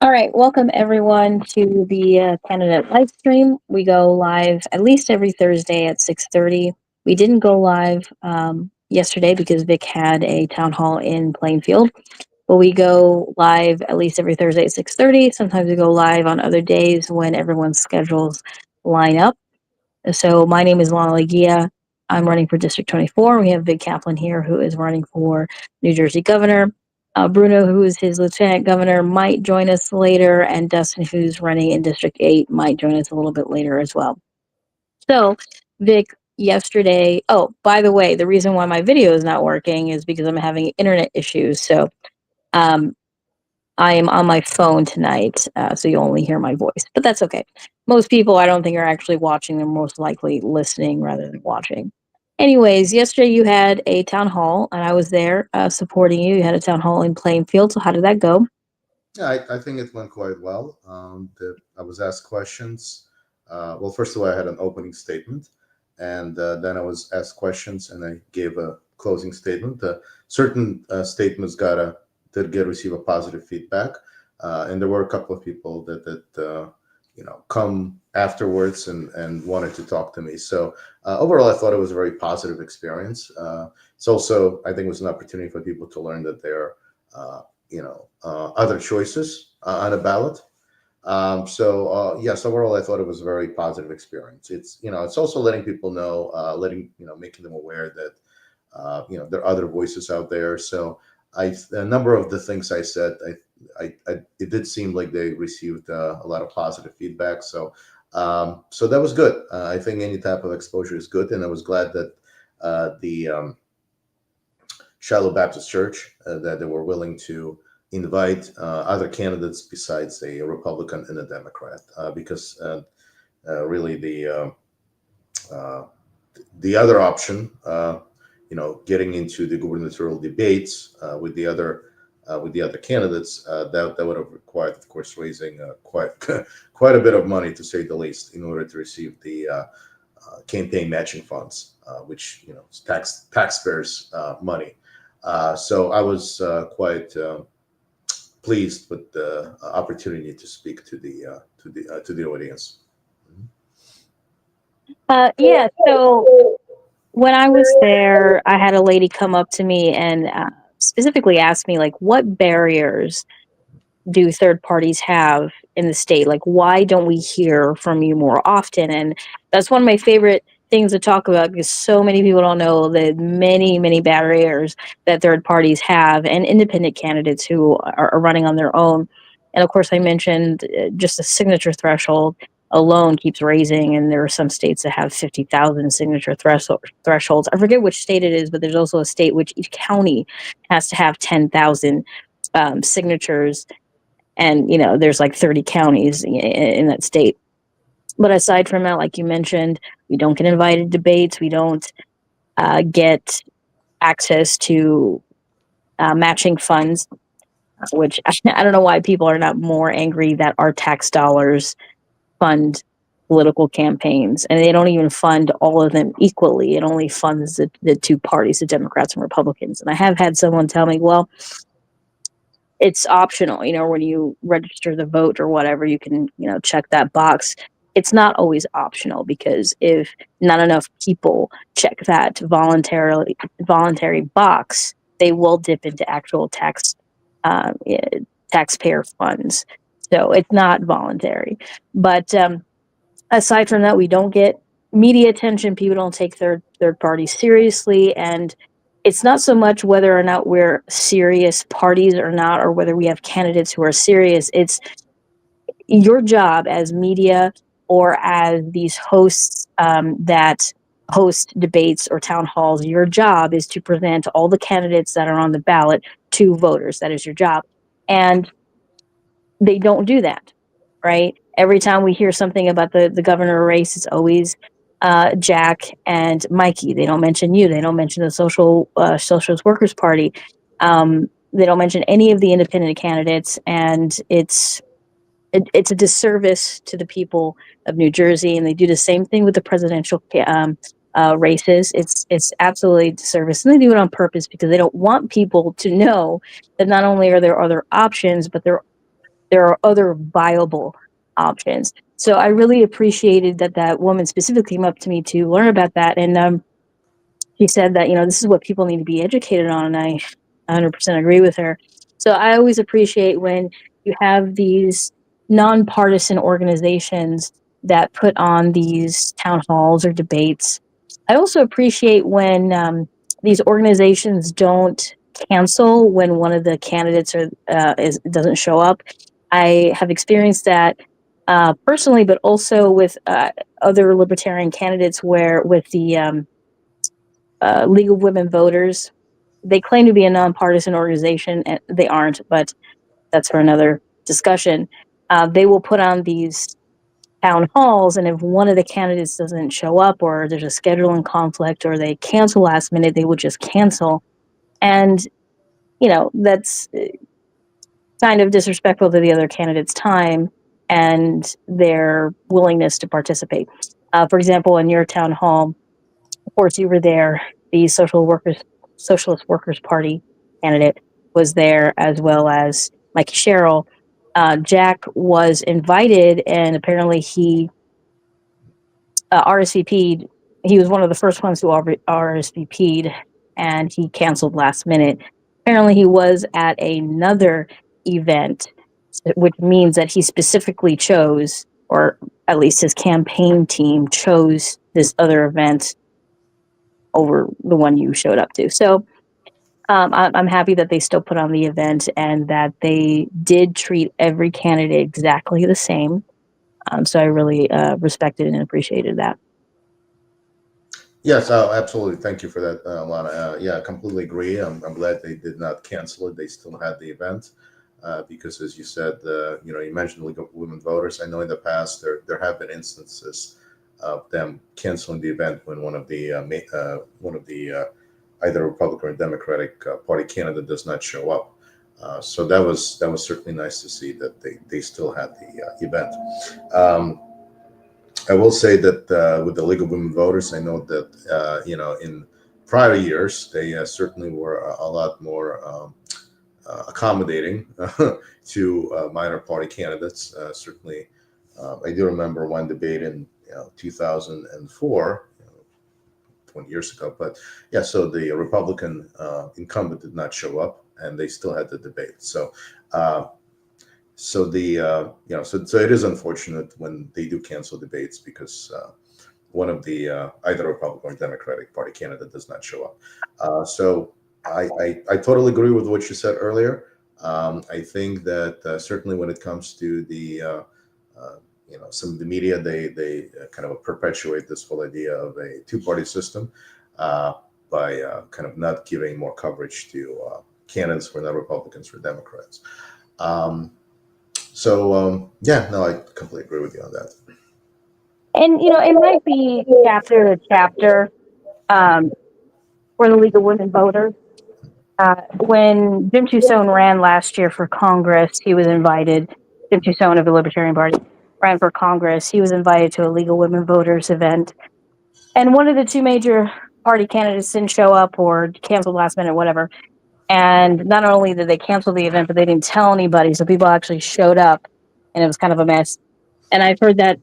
All right, welcome everyone to the candidate live stream. We go live at least every Thursday at 6:30. We didn't go live yesterday because Vic had a town hall in Plainfield, but we go live at least every Thursday at 6:30. Sometimes we go live on other days when everyone's schedules line up. So my name is Lana Leguia. I'm running for District 24. We have Vic Kaplan here, who is running for New Jersey governor. Bruno, who is his lieutenant governor, might join us later, and Dustin, who's running in District 8, might join us a little bit later as well. So, Vic, yesterday, oh, by the way, the reason why my video is not working is because I'm having internet issues. So, um, I am on my phone tonight, so you only hear my voice, but that's okay. Most people, I don't think, are actually watching. They're most likely listening rather than watching. Anyways, yesterday you had a town hall, and I was there supporting you. You had a town hall in Plainfield. So how did that go? Yeah, I think it went quite well. I was asked questions. Well, first of all, I had an opening statement, and then I was asked questions, and I gave a closing statement. Certain statements did get receive a positive feedback, and there were a couple of people that come afterwards and wanted to talk to me. So overall, I thought it was a very positive experience. It's also, I think, it was an opportunity for people to learn that they're other choices on a ballot. Yes, overall, I thought it was a very positive experience. It's also letting people know, making them aware that there are other voices out there. So a number of the things I said, it did seem like they received a lot of positive feedback. So that was good. I think any type of exposure is good, and I was glad that the Shiloh Baptist Church that they were willing to invite other candidates besides a Republican and a Democrat, because really the other option, getting into the gubernatorial debates with the other candidates, that would have required, of course, raising quite quite a bit of money, to say the least, in order to receive the campaign matching funds, which is taxpayers' money. So I was quite pleased with the opportunity to speak to the audience. Mhm. Yeah. So when I was there, I had a lady come up to me and specifically ask me, like, what barriers do third parties have in the state? Like, why don't we hear from you more often? And that's one of my favorite things to talk about, because so many people don't know the many, many barriers that third parties have and independent candidates who are running on their own. And of course, I mentioned just the signature threshold alone keeps raising, and there are some states that have 50,000 signature thresholds. I forget which state it is, but there's also a state which each county has to have 10,000 signatures, and there's like 30 counties in that state. But aside from that, like you mentioned, we don't get invited to debates. We don't get access to matching funds, which I don't know why people are not more angry that our tax dollars fund political campaigns, and they don't even fund all of them equally. It only funds the two parties, the Democrats and Republicans. And I have had someone tell me, well, it's optional. When you register the vote or whatever, you can, check that box. It's not always optional, because if not enough people check that voluntary box, they will dip into actual uh, taxpayer funds. So it's not voluntary. But aside from that, we don't get media attention. People don't take third parties seriously, and it's not so much whether or not we're serious parties or not, or whether we have candidates who are serious. It's your job as media or as these hosts that host debates or town halls. Your job is to present all the candidates that are on the ballot to voters. That is your job. And they don't do that, right? Every time we hear something about the governor race, it's always Jack and Mikey. They don't mention you. They don't mention the Socialist Workers Party. They don't mention any of the independent candidates, and it's a disservice to the people of New Jersey. And they do the same thing with the presidential races. It's absolutely a disservice, and they do it on purpose because they don't want people to know that not only are there other options, but there there are other viable options. So I really appreciated that woman specifically came up to me to learn about that. And she said that, this is what people need to be educated on. And I 100% agree with her. So I always appreciate when you have these nonpartisan organizations that put on these town halls or debates. I also appreciate when these organizations don't cancel when one of the candidates doesn't show up. I have experienced that personally, but also with other libertarian candidates, where with the League of Women Voters, they claim to be a nonpartisan organization, and they aren't, but that's for another discussion. They will put on these town halls, and if one of the candidates doesn't show up, or there's a scheduling conflict, or they cancel last minute, they would just cancel. And, that's kind of disrespectful to the other candidate's time and their willingness to participate. For example, in your town hall, of course, you were there. The Socialist Workers Party candidate was there, as well as Mikey Sherrill. Jack was invited, and apparently he RSVP'd. He was one of the first ones who RSVP'd, and he canceled last minute. Apparently, he was at another event, which means that he specifically chose, or at least his campaign team chose, this other event over the one you showed up to. So I'm happy that they still put on the event and that they did treat every candidate exactly the same. So I really respected and appreciated that. Yes, oh, absolutely. Thank you for that, Lana. Yeah, I completely agree. I'm glad they did not cancel it. They still had the event because, as you said, you mentioned the League of Women Voters. I know in the past there have been instances of them canceling the event when one of the either Republican or Democratic Party candidate does not show up. So that was certainly nice to see that they still had the event. I will say that with the League of Women Voters, I know that in prior years they certainly were a lot more accommodating to minor party candidates. Certainly, I do remember one debate in 2004, 20 years ago. But yeah, so the Republican incumbent did not show up, and they still had the debate. So. So it is unfortunate when they do cancel debates because one of the either Republican or Democratic Party candidate does not show up. So I totally agree with what you said earlier. I think that certainly when it comes to the some of the media, they kind of perpetuate this whole idea of a two-party system by kind of not giving more coverage to candidates who are not Republicans or Democrats. Yeah, no, I completely agree with you on that. And it might be chapter to chapter for the League of Women Voters. When Jim Tucson ran last year for Congress, he was invited. Jim Tucson of the Libertarian Party ran for Congress. He was invited to a League of Women Voters event, and one of the two major party candidates didn't show up or canceled last minute, whatever. And not only did they cancel the event, but they didn't tell anybody, so people actually showed up, and it was kind of a mess. And I've heard that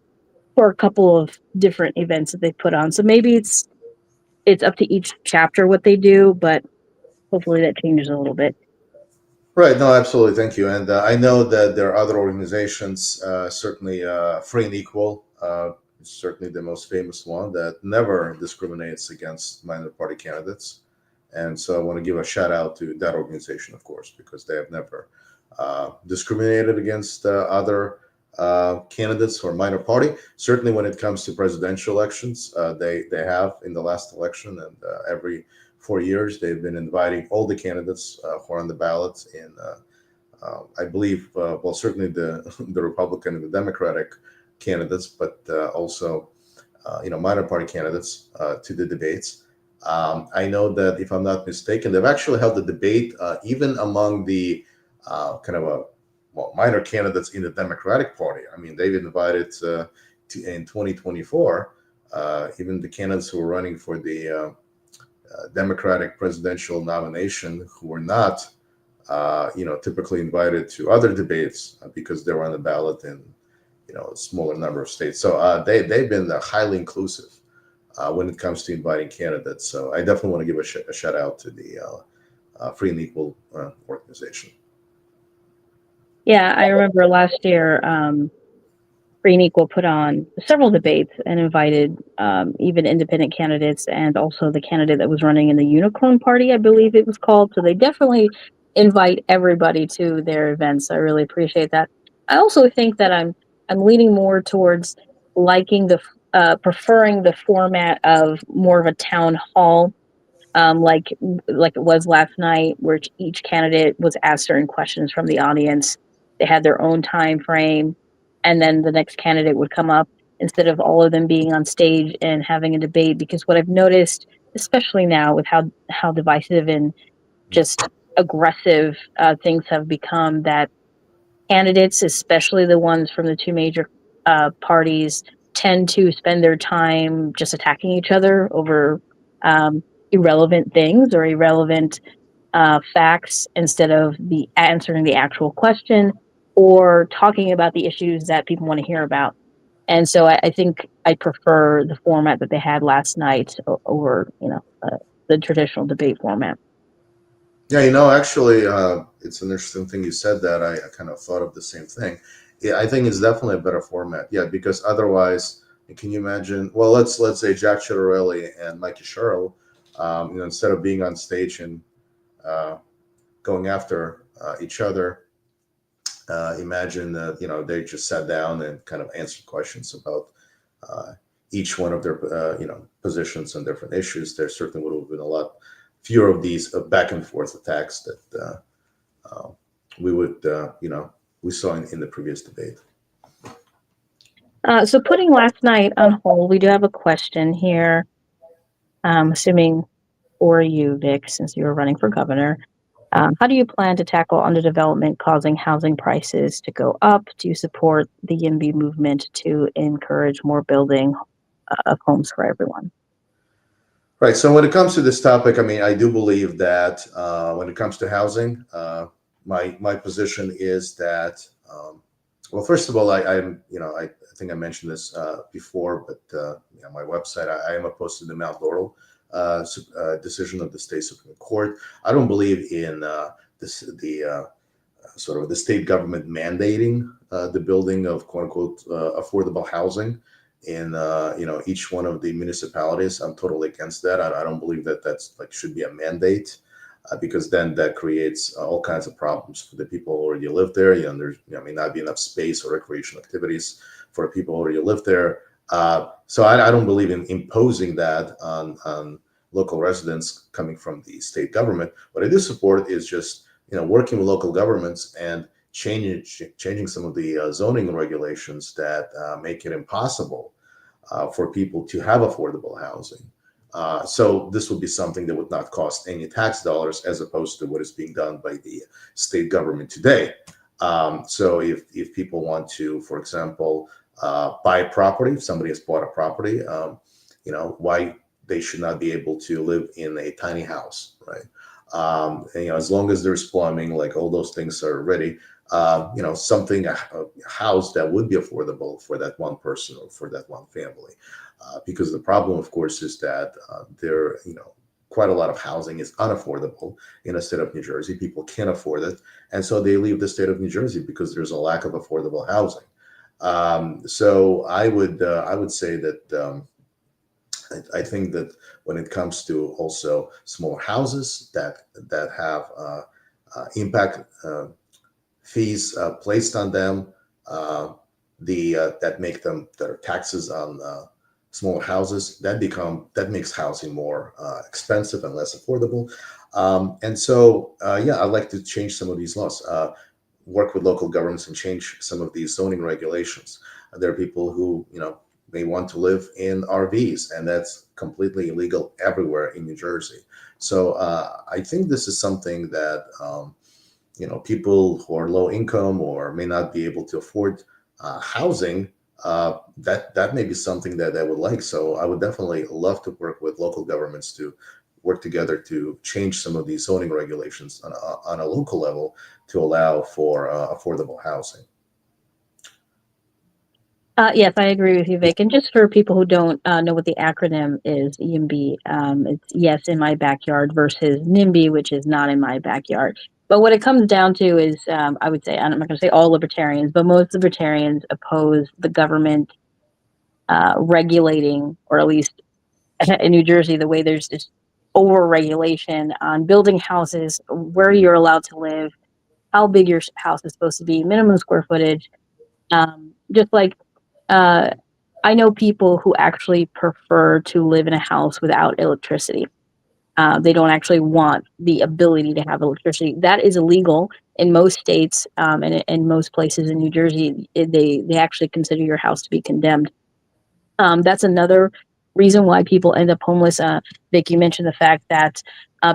for a couple of different events that they put on. So maybe it's up to each chapter what they do, but hopefully that changes a little bit. Right. No, absolutely. Thank you. And I know that there are other organizations, certainly Free and Equal, certainly the most famous one that never discriminates against minor party candidates. And so I want to give a shout out to that organization, of course, because they have never discriminated against other candidates or minor party. Certainly when it comes to presidential elections, they have in the last election and every 4 years they've been inviting all the candidates who are on the ballot in I believe well, certainly the the Republican and the Democratic candidates, but also minor party candidates to the debates. I know that if I'm not mistaken, they've actually held the debate even among the kind of minor candidates in the Democratic Party. I mean, they've invited in 2024 even the candidates who were running for the Democratic presidential nomination who were not typically invited to other debates because they were on the ballot in a smaller number of states. So they've been highly inclusive when it comes to inviting candidates. So I definitely want to give a shout out to the Free and Equal organization. Yeah, I remember last year, Free and Equal put on several debates and invited even independent candidates and also the candidate that was running in the Unicorn Party, I believe it was called. So they definitely invite everybody to their events. I really appreciate that. I also think that I'm leaning more towards liking preferring the format of more of a town hall, like it was last night, where each candidate was asked certain questions from the audience. They had their own time frame, and then the next candidate would come up instead of all of them being on stage and having a debate. Because what I've noticed, especially now with how divisive and just aggressive things have become, that candidates, especially the ones from the two major parties, tend to spend their time just attacking each other over irrelevant things or irrelevant facts instead of the answering the actual question or talking about the issues that people want to hear about. And so I think I prefer the format that they had last night over, the traditional debate format. Yeah, actually, it's an interesting thing you said that. I kind of thought of the same thing. Yeah, I think it's definitely a better format. Yeah, because otherwise, can you imagine? Well, let's say Jack Ciattarelli and Mikey Sherrill, instead of being on stage and going after each other, imagine that they just sat down and kind of answered questions about uh, each one of their positions and different issues. There certainly would have been a lot fewer of these back and forth attacks that uh, we would we saw in the previous debate. So putting last night on hold, we do have a question here. Assuming for you, Vic, since you were running for governor, how do you plan to tackle underdevelopment causing housing prices to go up? Do you support the YIMBY movement to encourage more building of homes for everyone? Right. So when it comes to this topic, I mean, I do believe that when it comes to housing, my position is that well, first of all, I think I mentioned this before, but my website, I am opposed to the Mount Laurel decision of the state Supreme Court. I don't believe in the sort of the state government mandating the building of quote unquote affordable housing in each one of the municipalities. I'm totally against that. I don't believe that that's like should be a mandate. Because then that creates all kinds of problems for the people who already live there. There's may not be enough space or recreational activities for people who already live there. So I don't believe in imposing that on local residents coming from the state government. What I do support is just working with local governments and changing some of the zoning regulations that make it impossible for people to have affordable housing. So this would be something that would not cost any tax dollars, as opposed to what is being done by the state government today. So if people want to, for example, buy a property, if somebody has bought a property, why they should not be able to live in a tiny house, right? And, as long as there's plumbing, like all those things are ready, something, a house that would be affordable for that one person or for that one family. Because the problem, of course, is that quite a lot of housing is unaffordable in the state of New Jersey. People can't afford it, and so they leave the state of New Jersey because there's a lack of affordable housing. So I would say that I think that when it comes to also small houses that have impact fees placed on them, that make them that are taxes on small houses, that makes housing more expensive and less affordable. And so I'd like to change some of these laws, work with local governments and change some of these zoning regulations. There are people who may want to live in RVs, and that's completely illegal everywhere in New Jersey. So I think this is something that people who are low income or may not be able to afford housing, that may be something that I would like. So I would definitely love to work with local governments to work together to change some of these zoning regulations on a local level to allow for affordable housing. Yes, I agree with you, Vic. And just for people who don't know what the acronym is, YIMBY, it's yes in my backyard versus NIMBY, which is not in my backyard. But what it comes down to is, I would say, I'm not going to say all libertarians, but most libertarians oppose the government regulating, or at least in New Jersey, the way there's this over regulation on building houses, where you're allowed to live, how big your house is supposed to be, minimum square footage. Just like I know people who actually prefer to live in a house without electricity. They don't actually want the ability to have electricity. That is illegal in most states, and in most places in New Jersey. They actually consider your house to be condemned. That's another reason why people end up homeless. Vic, you mentioned the fact that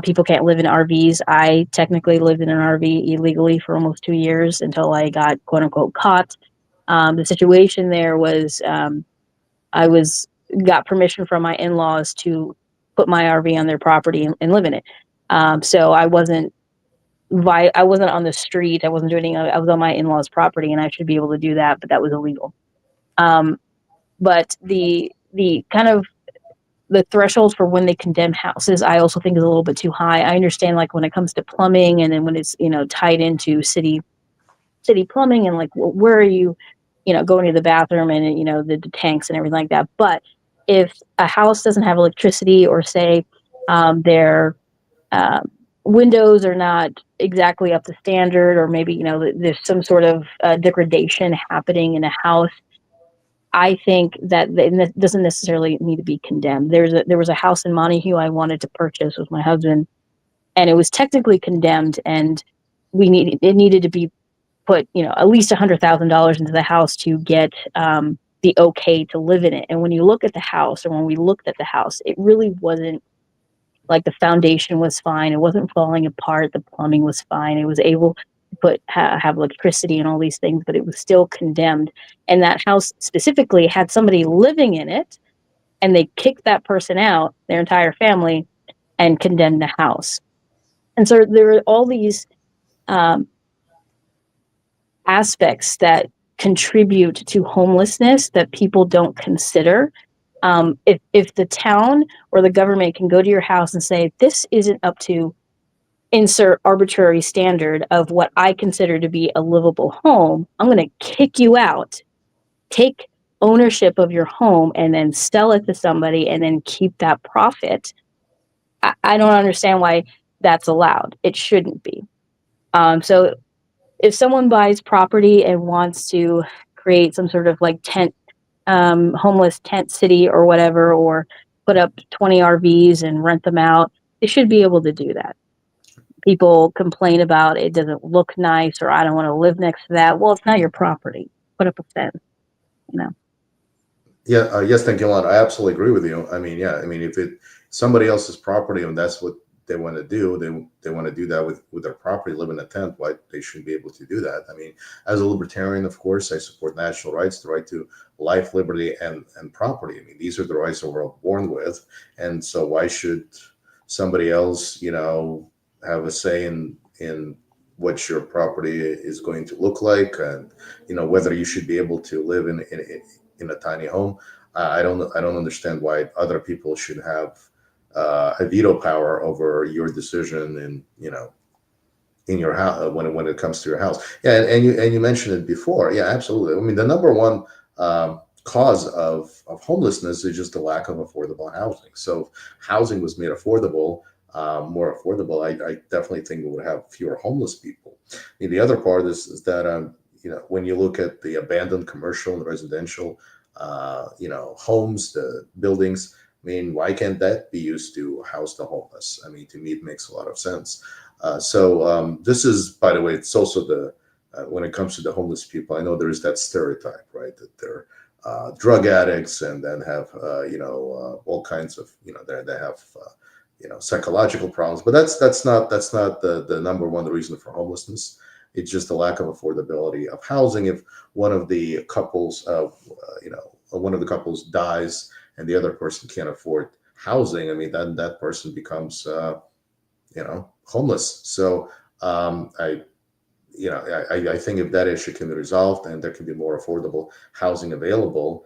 people can't live in RVs. I technically lived in an RV illegally for almost 2 years until I got quote unquote caught. The situation there was I was got permission from my in-laws to put my RV on their property and live in it. So I wasn't on the street. I wasn't doing anything. I was on my in-laws' property, and I should be able to do that, but that was illegal. But the kind of the threshold for when they condemn houses, I also think is a little bit too high. I understand, like, when it comes to plumbing, and then when it's tied into city plumbing, and like, where are you going to the bathroom, and the tanks and everything like that. But if a house doesn't have electricity, or say their windows are not exactly up to standard, or maybe there's some sort of degradation happening in a house, I think that it doesn't necessarily need to be condemned. There was a house in Montague I wanted to purchase with my husband, and it was technically condemned, and it needed to be put at least $100,000 into the house to get the okay to live in it. And when you look at the house, or when we looked at the house, it really wasn't, like, the foundation was fine, it wasn't falling apart, the plumbing was fine, it was able to have electricity and all these things, but it was still condemned. And that house specifically had somebody living in it, and they kicked that person out, their entire family, and condemned the house. And so there are all these aspects that contribute to homelessness that people don't consider. If the town or the government can go to your house and say, this isn't up to insert arbitrary standard of what I consider to be a livable home, I'm going to kick you out, take ownership of your home, and then sell it to somebody, and then keep that profit. I don't understand why that's allowed. It shouldn't be. So if someone buys property and wants to create some sort of like tent, homeless tent city or whatever, or put up 20 RVs and rent them out, they should be able to do that. People complain about it doesn't look nice, or I don't want to live next to that. Well, it's not your property. Put up a fence, you know. Yeah, yes, thank you, Lon. I absolutely agree with you. I mean, yeah, I mean, if it somebody else's property and that's what they want to do, they want to do that with their property, live in a tent. Why they shouldn't be able to do that? I mean, as a libertarian, of course, I support national rights, the right to life, liberty, and property. I mean, these are the rights that we're all born with, and so why should somebody else, have a say in what your property is going to look like, and whether you should be able to live in a tiny home. I don't understand why other people should have a veto power over your decision, and in your house when it comes to your house. Yeah, and you mentioned it before. Yeah, absolutely. I mean, the number one cause of homelessness is just the lack of affordable housing. So if housing was made affordable, more affordable, I definitely think we would have fewer homeless people. I mean, the other part is that when you look at the abandoned commercial and residential homes, the buildings, I mean, why can't that be used to house the homeless? I mean, to me, it makes a lot of sense. So this is, by the way, it's also when it comes to the homeless people, I know there is that stereotype, right, that they're drug addicts, and then have all kinds of they have psychological problems. But that's not the number one reason for homelessness. It's just the lack of affordability of housing. If one of the couples dies and the other person can't afford housing, I mean, that person becomes homeless. So I I think if that issue can be resolved and there can be more affordable housing available,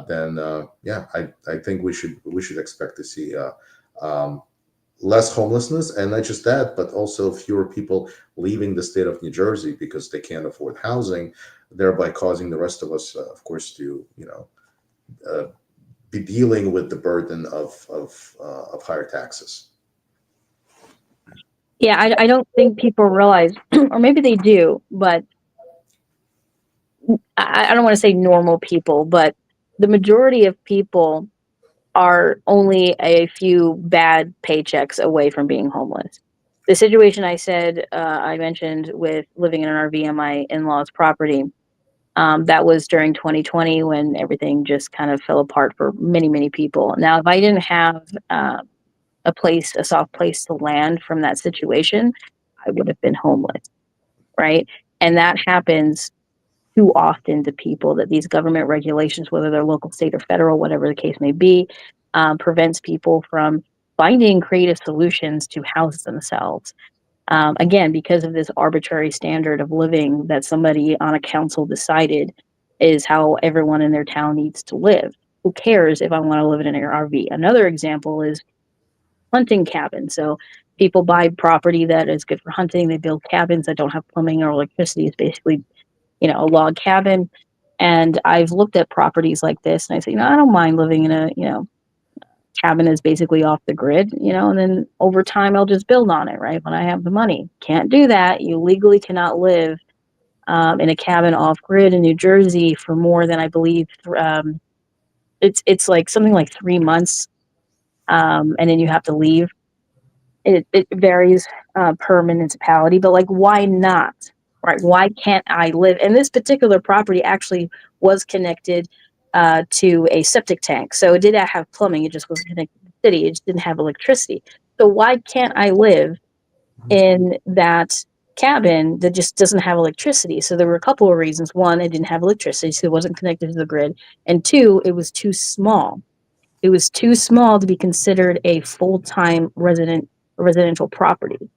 then yeah, I think we should expect to see um, less homelessness, and not just that, but also fewer people leaving the state of New Jersey because they can't afford housing, thereby causing the rest of us, of course, to uh, be dealing with the burden of higher taxes. Yeah, I don't think people realize, or maybe they do, but I don't want to say normal people, but the majority of people are only a few bad paychecks away from being homeless. The situation I mentioned with living in an RV on my in-laws' property, that was during 2020 when everything just kind of fell apart for many, many people. Now, if I didn't have a soft place to land from that situation, I would have been homeless, right? And that happens too often to people, that these government regulations, whether they're local, state, or federal, whatever the case may be, prevents people from finding creative solutions to house themselves. Again, because of this arbitrary standard of living that somebody on a council decided is how everyone in their town needs to live. Who cares if I want to live in an RV? Another example is hunting cabins. So people buy property that is good for hunting. They build cabins that don't have plumbing or electricity. It's basically, a log cabin. And I've looked at properties like this and I say, I don't mind living in a, cabin is basically off the grid, and then over time I'll just build on it, right? When I have the money. Can't do that. You legally cannot live in a cabin off grid in New Jersey for more than, I believe, it's like something like 3 months, and then you have to leave. It varies per municipality, but like, why not? Right? Why can't I live? And this particular property actually was connected to a septic tank, so it did have plumbing. It just wasn't connected to the city. It just didn't have electricity. So why can't I live in that cabin that just doesn't have electricity? So there were a couple of reasons. One, it didn't have electricity, so it wasn't connected to the grid, and two, it was too small. It was too small to be considered a full-time residential property.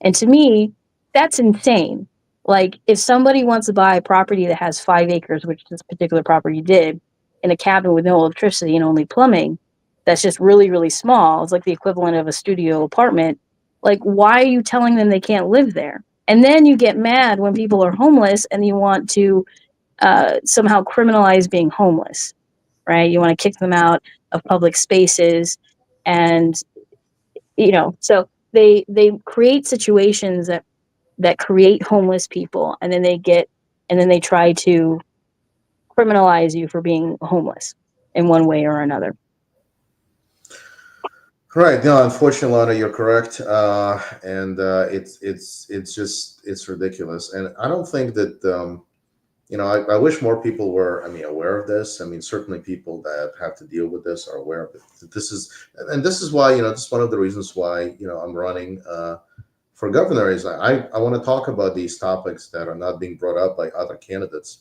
And to me, that's insane. Like, if somebody wants to buy a property that has 5 acres, which this particular property did, in a cabin with no electricity and only plumbing, that's just really, really small. It's like the equivalent of a studio apartment. Like, why are you telling them they can't live there? And then you get mad when people are homeless and you want to somehow criminalize being homeless, right? You want to kick them out of public spaces, and so they create situations that create homeless people, and then they try to criminalize you for being homeless in one way or another. Right. No, unfortunately, Lana, you're correct, and it's ridiculous, and I don't think that I wish more people were, I mean, aware of this. I mean, certainly people that have to deal with this are aware of it. This is why this is one of the reasons why I'm running for governor. Is I want to talk about these topics that are not being brought up by other candidates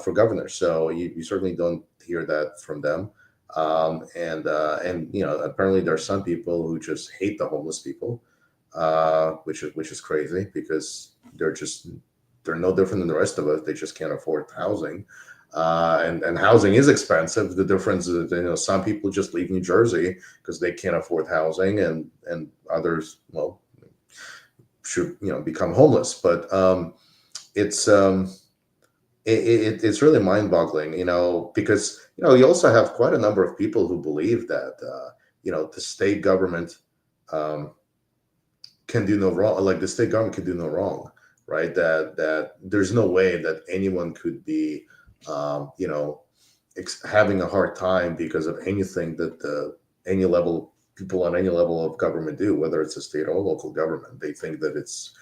for governor. So you certainly don't hear that from them. And apparently there are some people who just hate the homeless people, which is crazy because they're no different than the rest of us. They just can't afford housing, and housing is expensive. The difference is that some people just leave New Jersey because they can't afford housing, and others, well, should become homeless. But it's it's really mind-boggling, because you also have quite a number of people who believe that the state government um, can do no wrong. Like the state government can do no wrong, right? That there's no way that anyone could be having a hard time because of anything that any level people on any level of government do, whether it's a state or local government. They think that it's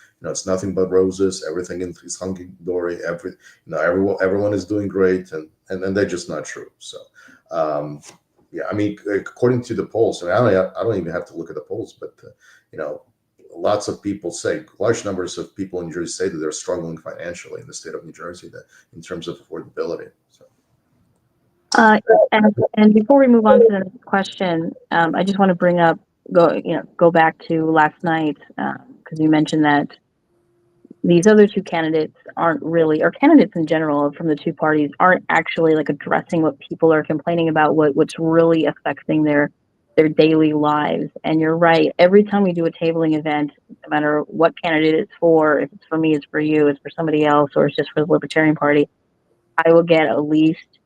nothing but roses. Everything is hunky dory. Everyone is doing great, and they're just not true. So, yeah, I mean, according to the polls, and I don't even have to look at the polls, but lots of people say, large numbers of people in New Jersey say that they're struggling financially in the state of New Jersey, that in terms of affordability. So. Uh, and before we move on to the next question, I just want to bring up go back to last night because you mentioned that these other two candidates aren't really, or candidates in general from the two parties aren't actually like addressing what people are complaining about, what's really affecting their daily lives. And you're right. Every time we do a tabling event, no matter what candidate it's for, if it's for me, it's for you, it's for somebody else, or it's just for the Libertarian Party, I will get at least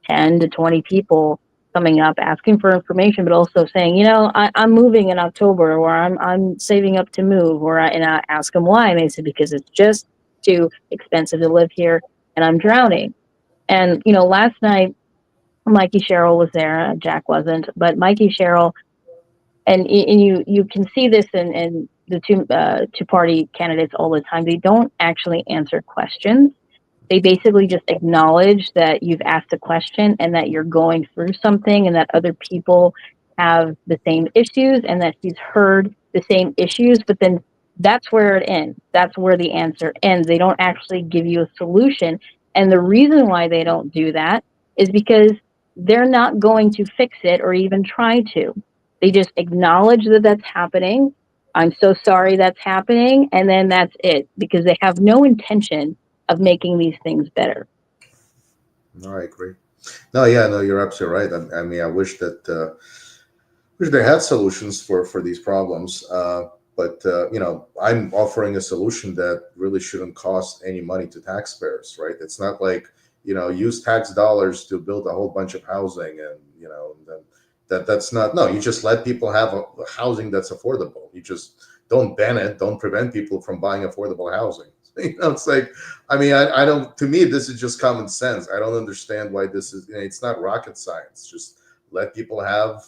10 to 20 people coming up asking for information, but also saying, I'm moving in October, or I'm saving up to move, and I ask them why, and they said because it's just too expensive to live here, and I'm drowning. And last night Mikey Sherrill was there, Jack wasn't, but Mikey Sherrill, and you can see this in the two party candidates all the time. They don't actually answer questions. They basically just acknowledge that you've asked a question and that you're going through something and that other people have the same issues and that he's heard the same issues, but then that's where it ends. That's where the answer ends. They don't actually give you a solution. And the reason why they don't do that is because they're not going to fix it or even try to. They just acknowledge that that's happening. I'm so sorry that's happening. And then that's it, because they have no intention of making these things better. No, I agree. No, yeah, no, you're absolutely right. I mean, I wish they had solutions for these problems. But I'm offering a solution that really shouldn't cost any money to taxpayers, right? It's not like use tax dollars to build a whole bunch of housing, and then that's not. No, you just let people have a housing that's affordable. You just don't ban it, don't prevent people from buying affordable housing. It's like, I mean, I don't. To me, this is just common sense. I don't understand why this is. It's not rocket science. Just let people have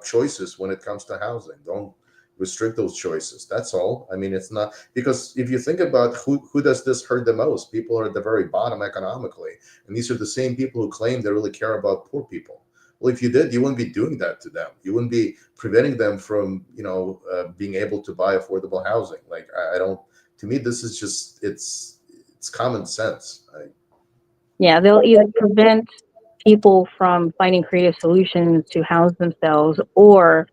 choices when it comes to housing. Don't restrict those choices. That's all. I mean, it's not, because if you think about who does this hurt the most, people are at the very bottom economically, and these are the same people who claim they really care about poor people. Well, if you did, you wouldn't be doing that to them. You wouldn't be preventing them from being able to buy affordable housing. Like, I don't. To me, this is just it's common sense. Yeah, they'll either prevent people from finding creative solutions to house themselves, or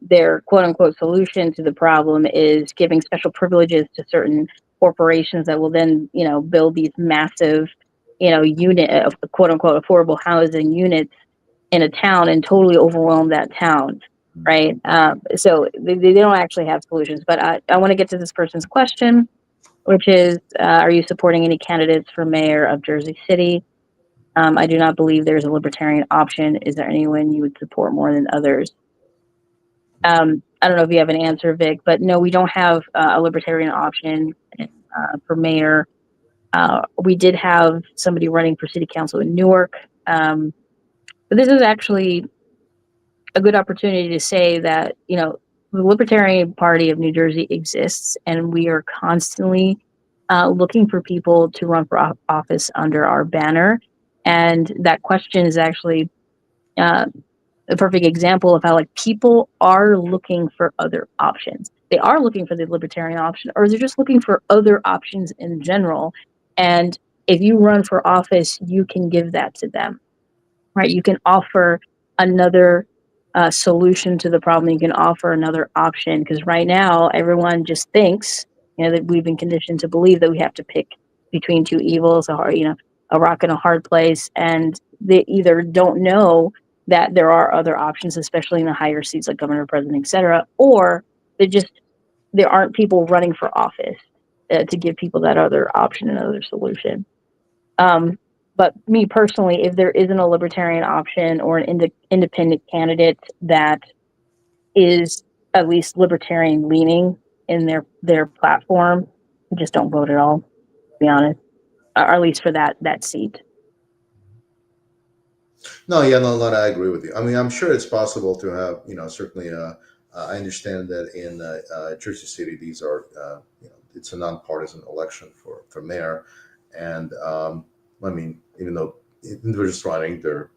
their quote unquote solution to the problem is giving special privileges to certain corporations that will then, build these massive, unit of quote unquote affordable housing units in a town and totally overwhelm that town. Right. So they don't actually have solutions. But I want to get to this person's question, which is, are you supporting any candidates for mayor of Jersey City? I do not believe there's a libertarian option. Is there anyone you would support more than others? I don't know if you have an answer, Vic, but no, we don't have a libertarian option for mayor. We did have somebody running for city council in Newark. But this is actually a good opportunity to say that, the Libertarian Party of New Jersey exists, and we are constantly looking for people to run for office under our banner. And that question is actually uh, a perfect example of how, like, people are looking for other options. They are looking for the libertarian option, or they're just looking for other options in general. And if you run for office, you can give that to them, right? You can offer another solution to the problem. You can offer another option, because right now everyone just thinks, that we've been conditioned to believe that we have to pick between two evils, or a rock and a hard place, and they either don't know that there are other options, especially in the higher seats like governor, president, etc., or they just there aren't people running for office to give people that other option and other solution. Um, but me personally, if there isn't a libertarian option or an independent candidate that is at least libertarian leaning in their platform, I just don't vote at all, to be honest, or at least for that seat. No, yeah, no, I agree with you. I mean, I'm sure it's possible to have, certainly. I understand that in Jersey City, these are, it's a nonpartisan election for mayor, and I mean, even though they're just running, they're,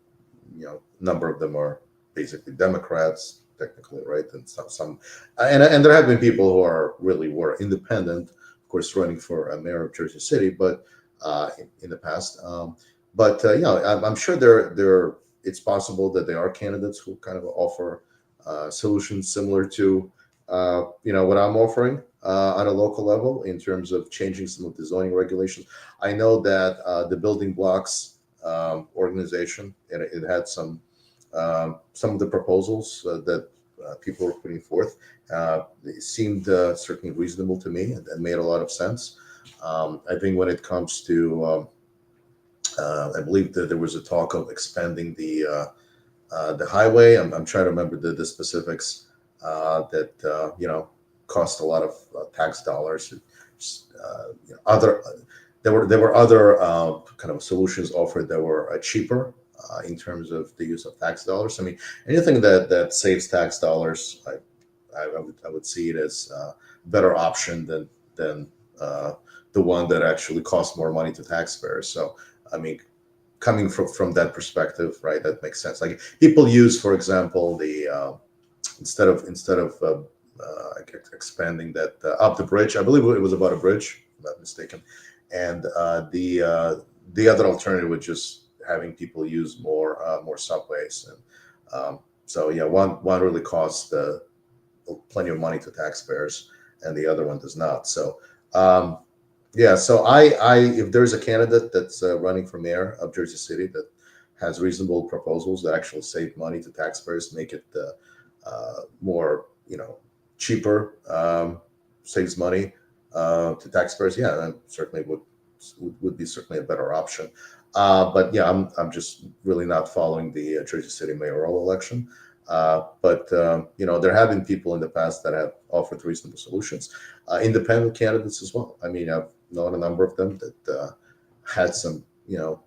a number of them are basically Democrats, technically, right? And some, and there have been people who were independent, of course, running for a mayor of Jersey City, but in the past. But I'm sure it's possible that there are candidates who kind of offer solutions similar to what I'm offering on a local level in terms of changing some of the zoning regulations. I know that the Building Blocks organization, it had some of the proposals that people were putting forth. They seemed certainly reasonable to me and made a lot of sense. I think when it comes to I believe that there was a talk of expanding the highway. I'm trying to remember the specifics that cost a lot of tax dollars. Other there were other kind of solutions offered that were cheaper in terms of the use of tax dollars. I mean, anything that saves tax dollars, I would see it as a better option than the one that actually costs more money to taxpayers. So, I mean, coming from that perspective, right, that makes sense. Like people use, for example, the instead of expanding that up the bridge. I believe it was about a bridge, if I'm not mistaken, and the other alternative was just having people use more subways, and so yeah, one really costs plenty of money to taxpayers, and the other one does not. So. Yeah, so if there's a candidate that's running for mayor of Jersey City that has reasonable proposals that actually save money to taxpayers, make it more, cheaper, saves money to taxpayers, yeah, that certainly would be certainly a better option. But yeah, I'm just really not following the Jersey City mayoral election. But there have been people in the past that have offered reasonable solutions, independent candidates as well. I mean, I've known a number of them that had some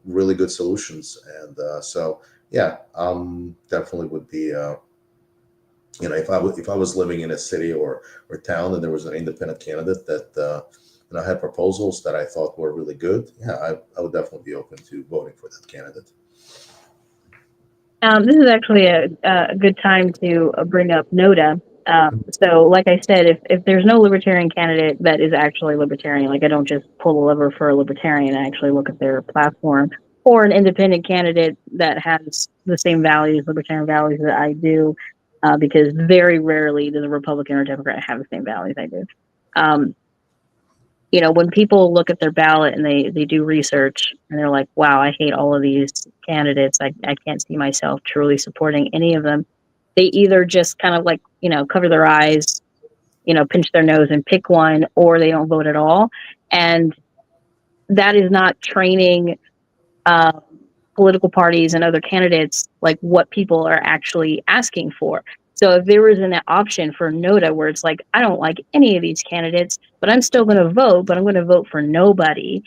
really good solutions, and so yeah, definitely would be if I was living in a city or town and there was an independent candidate that had proposals that I thought were really good, yeah, I would definitely be open to voting for that candidate. This is actually a good time to bring up NODA. So, like I said, if there's no libertarian candidate that is actually libertarian, like I don't just pull the lever for a libertarian, I actually look at their platform, or an independent candidate that has the same values, libertarian values that I do, because very rarely does a Republican or Democrat have the same values I do. When people look at their ballot and they do research and they're like, wow, I hate all of these candidates. I can't see myself truly supporting any of them. They either just kind of like, cover their eyes, pinch their nose and pick one, or they don't vote at all. And that is not training political parties and other candidates like what people are actually asking for. So if there was an option for NODA where it's like, I don't like any of these candidates, but I'm still going to vote, but I'm going to vote for nobody,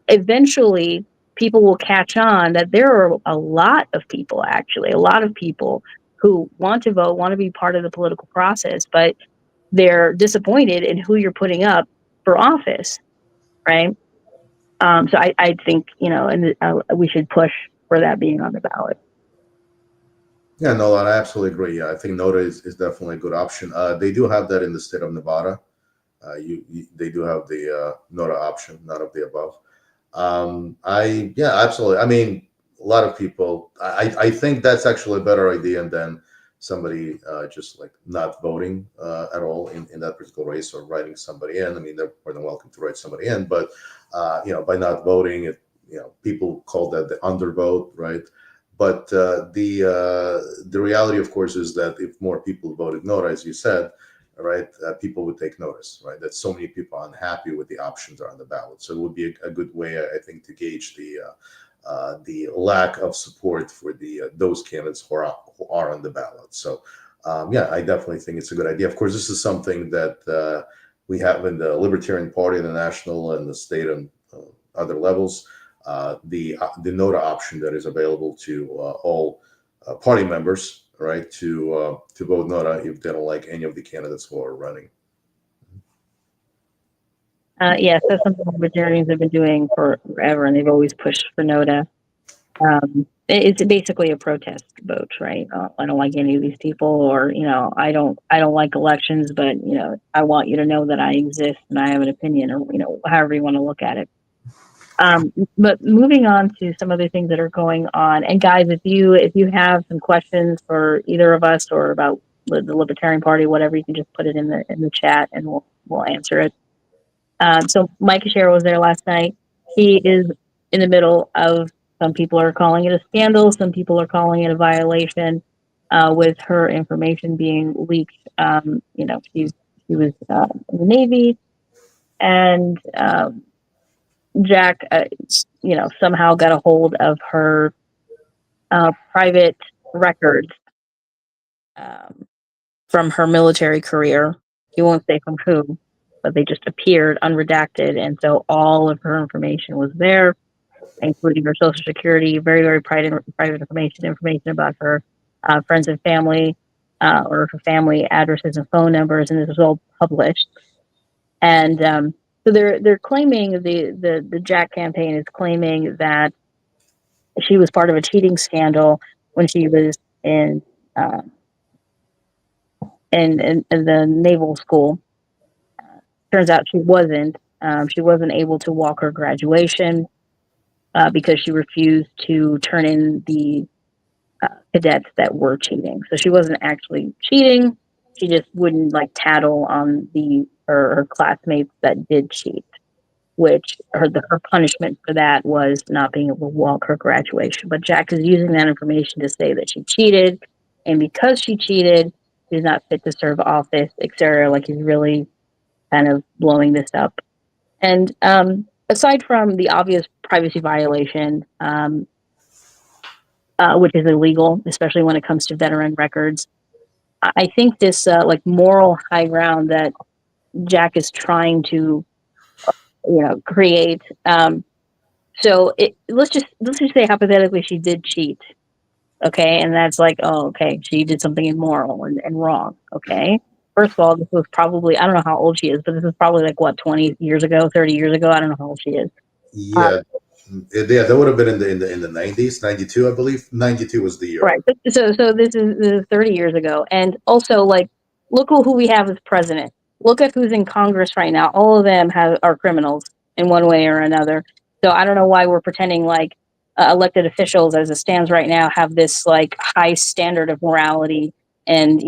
eventually people will catch on that there are a lot of people who want to vote, want to be part of the political process, but they're disappointed in who you're putting up for office, right? So I think, and we should push for that being on the ballot. Yeah, no, I absolutely agree. Yeah, I think NODA is definitely a good option. They do have that in the state of Nevada. They do have the NODA option, none of the above. Yeah, absolutely. I mean, a lot of people. I think that's actually a better idea than somebody just like not voting at all in that particular race or writing somebody in. I mean, they're more than welcome to write somebody in, but by not voting, people call that the undervote, right? But the reality, of course, is that if more people voted no, as you said, right, people would take notice, right? That so many people are unhappy with the options that are on the ballot. So it would be a good way, I think, to gauge the lack of support for those candidates who are on the ballot. So yeah, I definitely think it's a good idea. Of course, this is something that we have in the Libertarian Party, the national and the state and other levels. The NODA option that is available to all party members, right, to vote NODA if they don't like any of the candidates who are running. Yes, that's something libertarians have been doing forever, and they've always pushed for NODA. It's basically a protest vote, right? I don't like any of these people, or I don't like elections, but I want you to know that I exist and I have an opinion, or however you want to look at it. But moving on to some other things that are going on, and guys, if you have some questions for either of us or about the Libertarian Party, whatever, you can just put it in the chat, and we'll answer it. So Mike Share was there last night. He is in the middle of, some people are calling it a scandal, some people are calling it a violation, with her information being leaked. She was in the Navy, and Jack, somehow got a hold of her private records from her military career. He won't say from who, but they just appeared unredacted, and so all of her information was there, including her social security, very, very private information about her friends and family, or her family addresses and phone numbers, and this was all published. And so they're claiming, the Jack campaign is claiming that she was part of a cheating scandal when she was in uh, in the naval school. Turns out she wasn't. She wasn't able to walk her graduation because she refused to turn in the cadets that were cheating. So she wasn't actually cheating. She just wouldn't tattle on her classmates that did cheat, which her punishment for that was not being able to walk her graduation. But Jack is using that information to say that she cheated, and because she cheated, she's not fit to serve office, etc. He's really kind of blowing this up. And aside from the obvious privacy violation, which is illegal, especially when it comes to veteran records, I think this moral high ground that Jack is trying to create. So let's just say hypothetically she did cheat, okay, and that's okay, she did something immoral and wrong, okay. First of all, this was probably, I don't know how old she is, but this is probably 20 years ago, 30 years ago. I don't know how old she is. Yeah, yeah, that would have been in the 90s, 92, I believe. 92 was the year. Right. So this is 30 years ago, and also look who we have as president. Look at who's in Congress right now. All of them are criminals in one way or another. So I don't know why we're pretending elected officials, as it stands right now, have this high standard of morality, and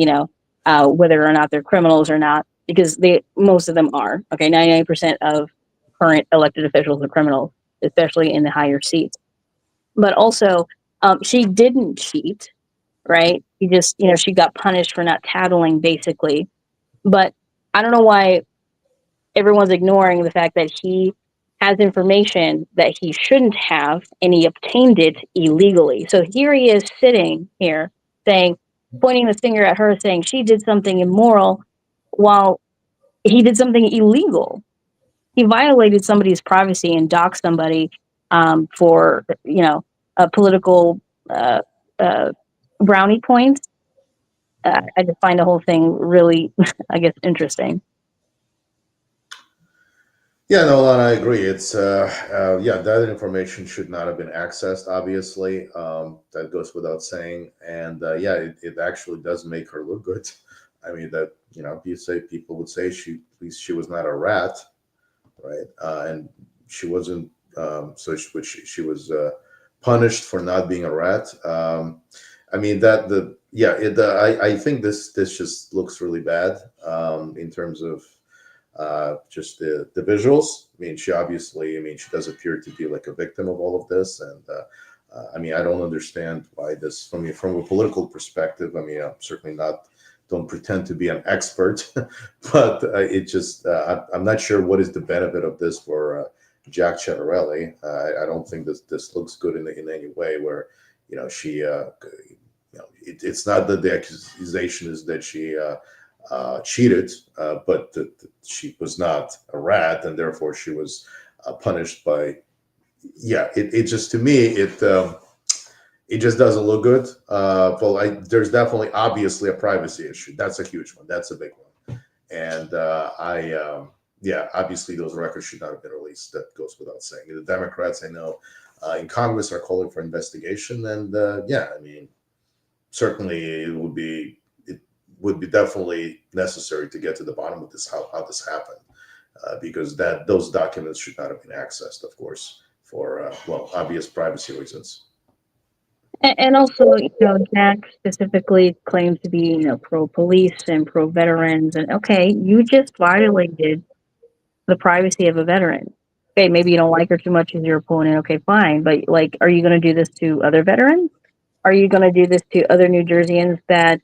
whether or not they're criminals or not, because most of them are. Okay, 99% of current elected officials are criminals, especially in the higher seats. But also, she didn't cheat, right? She got punished for not tattling, basically. But I don't know why everyone's ignoring the fact that he has information that he shouldn't have, and he obtained it illegally. So here he is sitting here pointing the finger at her, saying she did something immoral, while he did something illegal. He violated somebody's privacy and doxed somebody for a political uh, brownie points. I just find the whole thing really, I guess, interesting. Yeah, no, Lana, I agree. It's yeah, that information should not have been accessed. Obviously, that goes without saying. And yeah, it actually does make her look good. I mean, that you say, people would say at least she was not a rat, right? And she wasn't. So she was punished for not being a rat. I mean I think this just looks really bad in terms of just the visuals. I mean, she obviously, she does appear to be like a victim of all of this, and I mean, I don't understand why this, from a political perspective. I mean, I'm certainly don't pretend to be an expert, but it just, I'm not sure what is the benefit of this for Jack Ciattarelli. I don't think this looks good in any way. Where she, it's not that the accusation is that she cheated, but that she was not a rat, and therefore she was punished by. Yeah, it just, to me, it just doesn't look good. Well, there's definitely, obviously, a privacy issue. That's a huge one. That's a big one. And yeah, obviously those records should not have been released. That goes without saying. The Democrats, I know, in Congress, are calling for investigation, and yeah, I mean, certainly it would be definitely necessary to get to the bottom of this, how this happened, because those documents should not have been accessed, of course, well, obvious privacy reasons. And also, Jack specifically claims to be, pro police and pro veterans. And okay, you just violated the privacy of a veteran. Okay, maybe you don't like her too much as your opponent. Okay, fine. But like, are you going to do this to other veterans? Are you going to do this to other New Jerseyans that,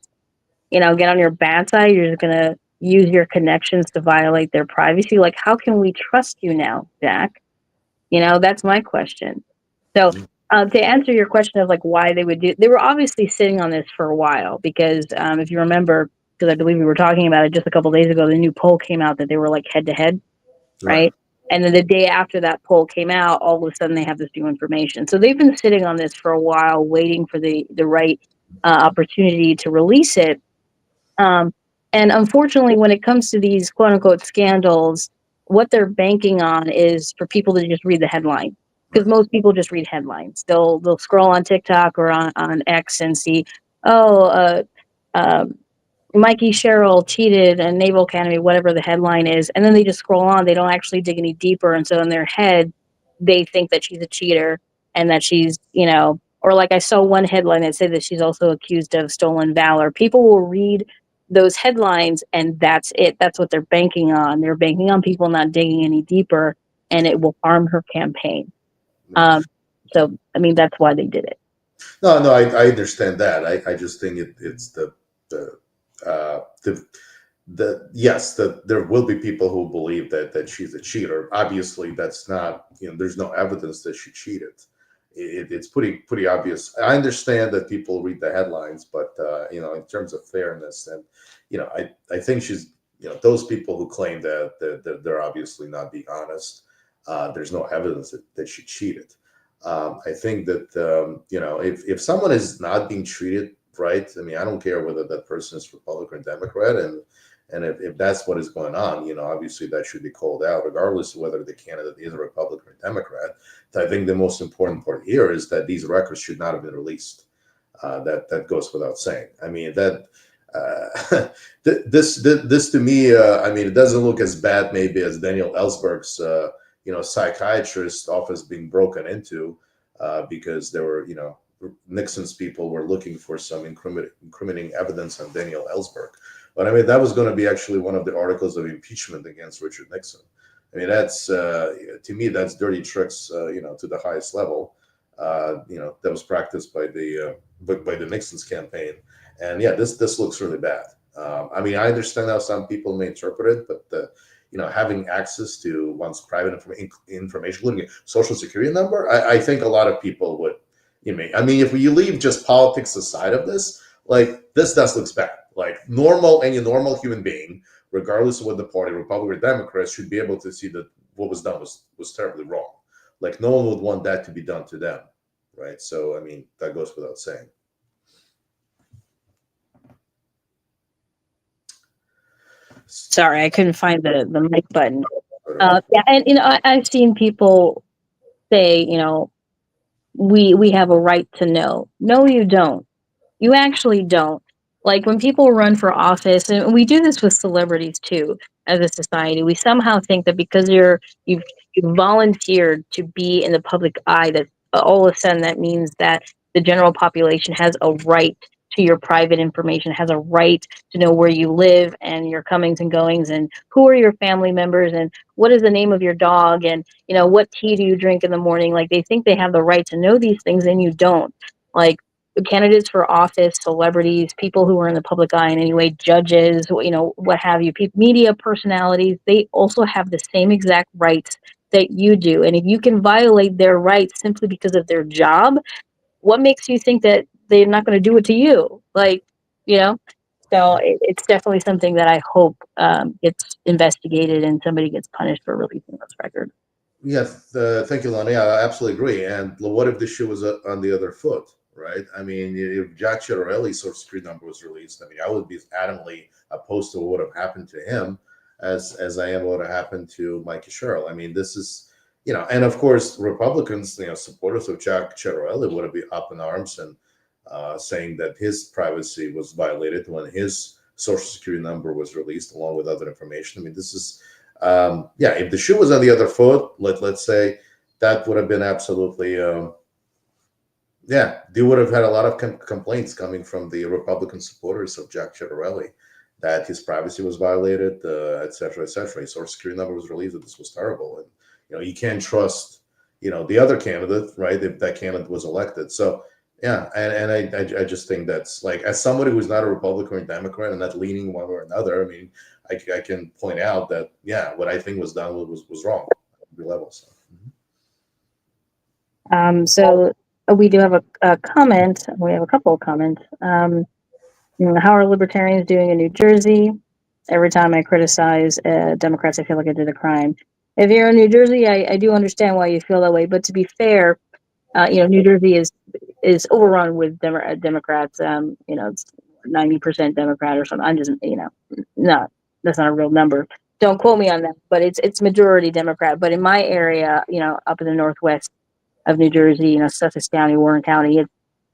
get on your bad side? You're just going to use your connections to violate their privacy? Like, how can we trust you now, Jack? That's my question. So, to answer your question of like why they would they were obviously sitting on this for a while because if you remember, because I believe we were talking about it just a couple of days ago, the new poll came out that they were like head to head, Right. right? And then the day after that poll came out, all of a sudden they have this new information. So they've been sitting on this for a while, waiting for the right opportunity to release it. Um, and unfortunately, when it comes to these quote unquote scandals, what they're banking on is for people to just read the headline. Because Right. most people just read headlines. They'll scroll on TikTok or on X and see, oh, uh, Mikey Sherrill cheated in Naval Academy, whatever the headline is, and then they just scroll on. They don't actually dig any deeper, and so in their head, they think that she's a cheater and that she's, or like I saw one headline that said that she's also accused of stolen valor. People will read those headlines, and that's it. That's what they're banking on. They're banking on people not digging any deeper, and it will harm her campaign. So, I mean, that's why they did it. No, I understand that. I just think it's yes, there will be people who believe that she's a cheater. Obviously, that's not, there's no evidence that she cheated. It's pretty obvious. I understand that people read the headlines, but in terms of fairness, and I think she's, those people who claim that they're obviously not being honest. There's no evidence that she cheated. I think that if someone is not being treated right, I mean, I don't care whether that person is Republican or Democrat, and if that's what is going on, obviously that should be called out, regardless of whether the candidate is a Republican or Democrat. I think the most important part here is that these records should not have been released. That goes without saying. I mean that. This to me, I mean, it doesn't look as bad maybe as Daniel Ellsberg's psychiatrist office being broken into because there were, Nixon's people were looking for some incriminating evidence on Daniel Ellsberg. But I mean, that was going to be actually one of the articles of impeachment against Richard Nixon. I mean, that's to me, that's dirty tricks, to the highest level. That was practiced by the Nixon's campaign, and yeah, this looks really bad. I mean, I understand how some people may interpret it, but having access to one's private information, including a social security number, I think a lot of people would. I mean, if you leave just politics aside of this, like this does looks bad. Like any normal human being, regardless of what the party, Republican or Democrat, should be able to see that what was done was terribly wrong. Like no one would want that to be done to them, right? So I mean, that goes without saying. Sorry, I couldn't find the mic button. Yeah, and I've seen people say, we have a right to know. No, you don't. You actually don't. Like when people run for office, and we do this with celebrities too, as a society, we somehow think that because you've volunteered to be in the public eye, that all of a sudden that means that the general population has a right to your private information, has a right to know where you live and your comings and goings, and who are your family members, and what is the name of your dog, and what tea do you drink in the morning. Like they think they have the right to know these things, and you don't. Like candidates for office, celebrities, people who are in the public eye in any way, judges, what have you, media personalities, they also have the same exact rights that you do. And if you can violate their rights simply because of their job, what makes you think that they're not going to do it to you? Like, so it's definitely something that I hope gets investigated and somebody gets punished for releasing those records. Yes, thank you, Lonnie. I absolutely agree. And what if the shoe was on the other foot, right? I mean, if Jack Ciattarelli's Social Security number was released, I mean, I would be adamantly opposed to what would have happened to him as I am what would have happened to Mikey Sherrill. I mean, this is, and of course, Republicans, supporters of Jack Ciattarelli would have been up in arms and saying that his privacy was violated when his Social Security number was released along with other information. I mean, this is, if the shoe was on the other foot, let's say, that would have been absolutely. Yeah, they would have had a lot of complaints coming from the Republican supporters of Jack Ciattarelli that his privacy was violated, et cetera, et cetera. His social security number was released, that this was terrible. And, you can't trust, the other candidate, right? If that candidate was elected. So, yeah, and I just think that's like, as somebody who's not a Republican or Democrat and not leaning one or another, I mean, I can point out that, yeah, what I think was done was wrong at every level. So. So we do have a comment. We have a couple of comments. How are libertarians doing in New Jersey? Every time I criticize Democrats, I feel like I did a crime. If you're in New Jersey, I do understand why you feel that way. But to be fair, New Jersey is overrun with Democrats. It's 90% Democrat or something. I'm just, not that's not a real number. Don't quote me on that, but it's majority Democrat. But in my area, up in the northwest of New Jersey, Sussex County, Warren County, it's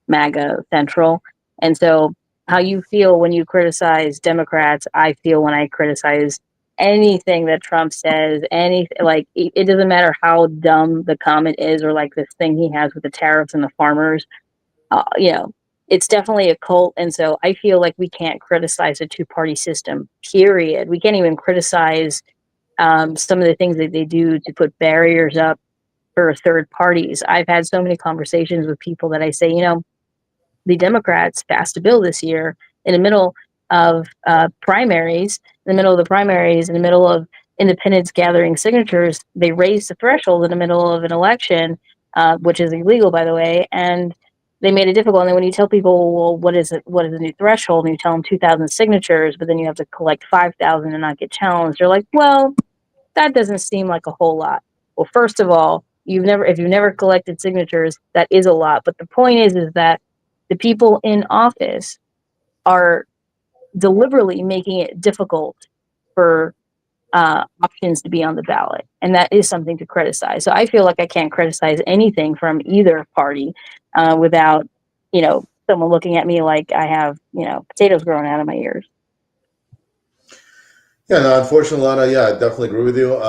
MAGA central. And so how you feel when you criticize Democrats, I feel when I criticize anything that Trump says, like it doesn't matter how dumb the comment is, or like this thing he has with the tariffs and the farmers, it's definitely a cult. And so I feel like we can't criticize a two-party system, period. We can't even criticize some of the things that they do to put barriers up for third parties. I've had so many conversations with people that I say, the Democrats passed a bill this year in the middle of primaries, in the middle of the primaries, in the middle of independents gathering signatures. They raised the threshold in the middle of an election, which is illegal, by the way, and they made it difficult. And then when you tell people, well, what is it? What is the new threshold? And you tell them 2,000 signatures, but then you have to collect 5,000 and not get challenged. They're like, well, that doesn't seem like a whole lot. Well, first of all, if you've never collected signatures, that is a lot. But the point is that the people in office are deliberately making it difficult for options to be on the ballot, and that is something to criticize. So I feel like I can't criticize anything from either party without, someone looking at me like I have, potatoes growing out of my ears. Yeah, no, unfortunately, Lana, yeah, I definitely agree with you.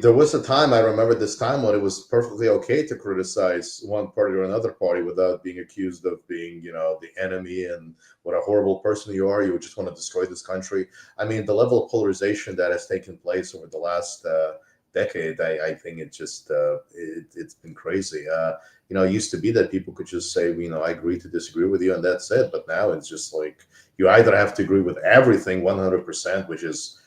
There was a time, I remember this time, when it was perfectly okay to criticize one party or another party without being accused of being, the enemy and what a horrible person you are. You would just want to destroy this country. I mean, the level of polarization that has taken place over the last decade, I think it's been crazy. It used to be that people could just say, I agree to disagree with you, and that's it. But now it's just like you either have to agree with everything 100%, which is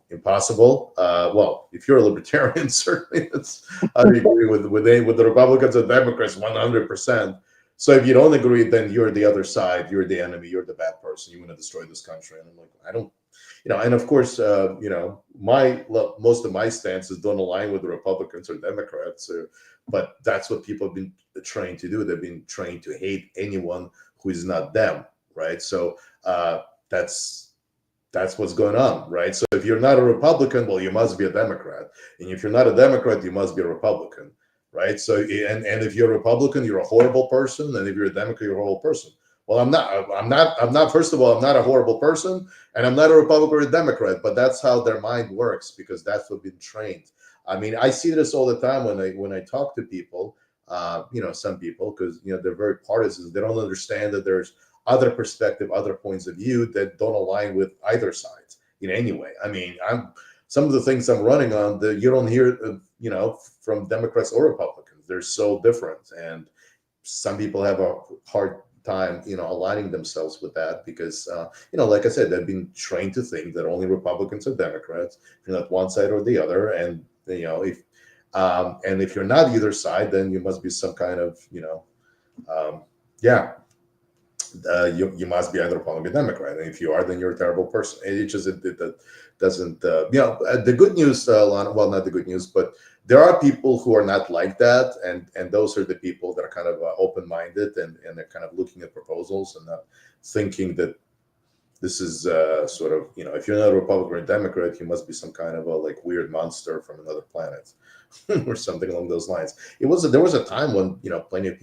impossible. Well, if you're a libertarian, certainly that's I agree with the Republicans and Democrats 100%. So if you don't agree, then you're the other side. You're the enemy. You're the bad person. You want to destroy this country. And I'm like, I don't, and of course, most of my stances don't align with the Republicans or Democrats, but that's what people have been trained to do. They've been trained to hate anyone who is not them, right? So that's what's going on, right? So if you're not a Republican, well, you must be a Democrat, and if you're not a Democrat, you must be a Republican, right? So and if you're a Republican, you're a horrible person, and if you're a Democrat, you're a horrible person. Well, I'm not. First of all, I'm not a horrible person, and I'm not a Republican or a Democrat. But that's how their mind works, because that's what been trained. I mean, I see this all the time when I talk to people. Some people, because they're very partisan. They don't understand that there's other perspective, other points of view that don't align with either side in any way. I mean, some of the things I'm running on that you don't hear, from Democrats or Republicans. They're so different, and some people have a hard time, aligning themselves with that because, like I said, they've been trained to think that only Republicans or Democrats, you're not one side or the other, and if you're not either side, then you must be some kind of, yeah, you must be either Republican or Democrat. And if you are, then you're a terrible person. And it doesn't, the good news, well, not the good news, but there are people who are not like that. And those are the people that are kind of open-minded and they're kind of looking at proposals and thinking that this is sort of, if you're not a Republican or a Democrat, you must be some kind of a like weird monster from another planet or something along those lines. There was a time when, plenty of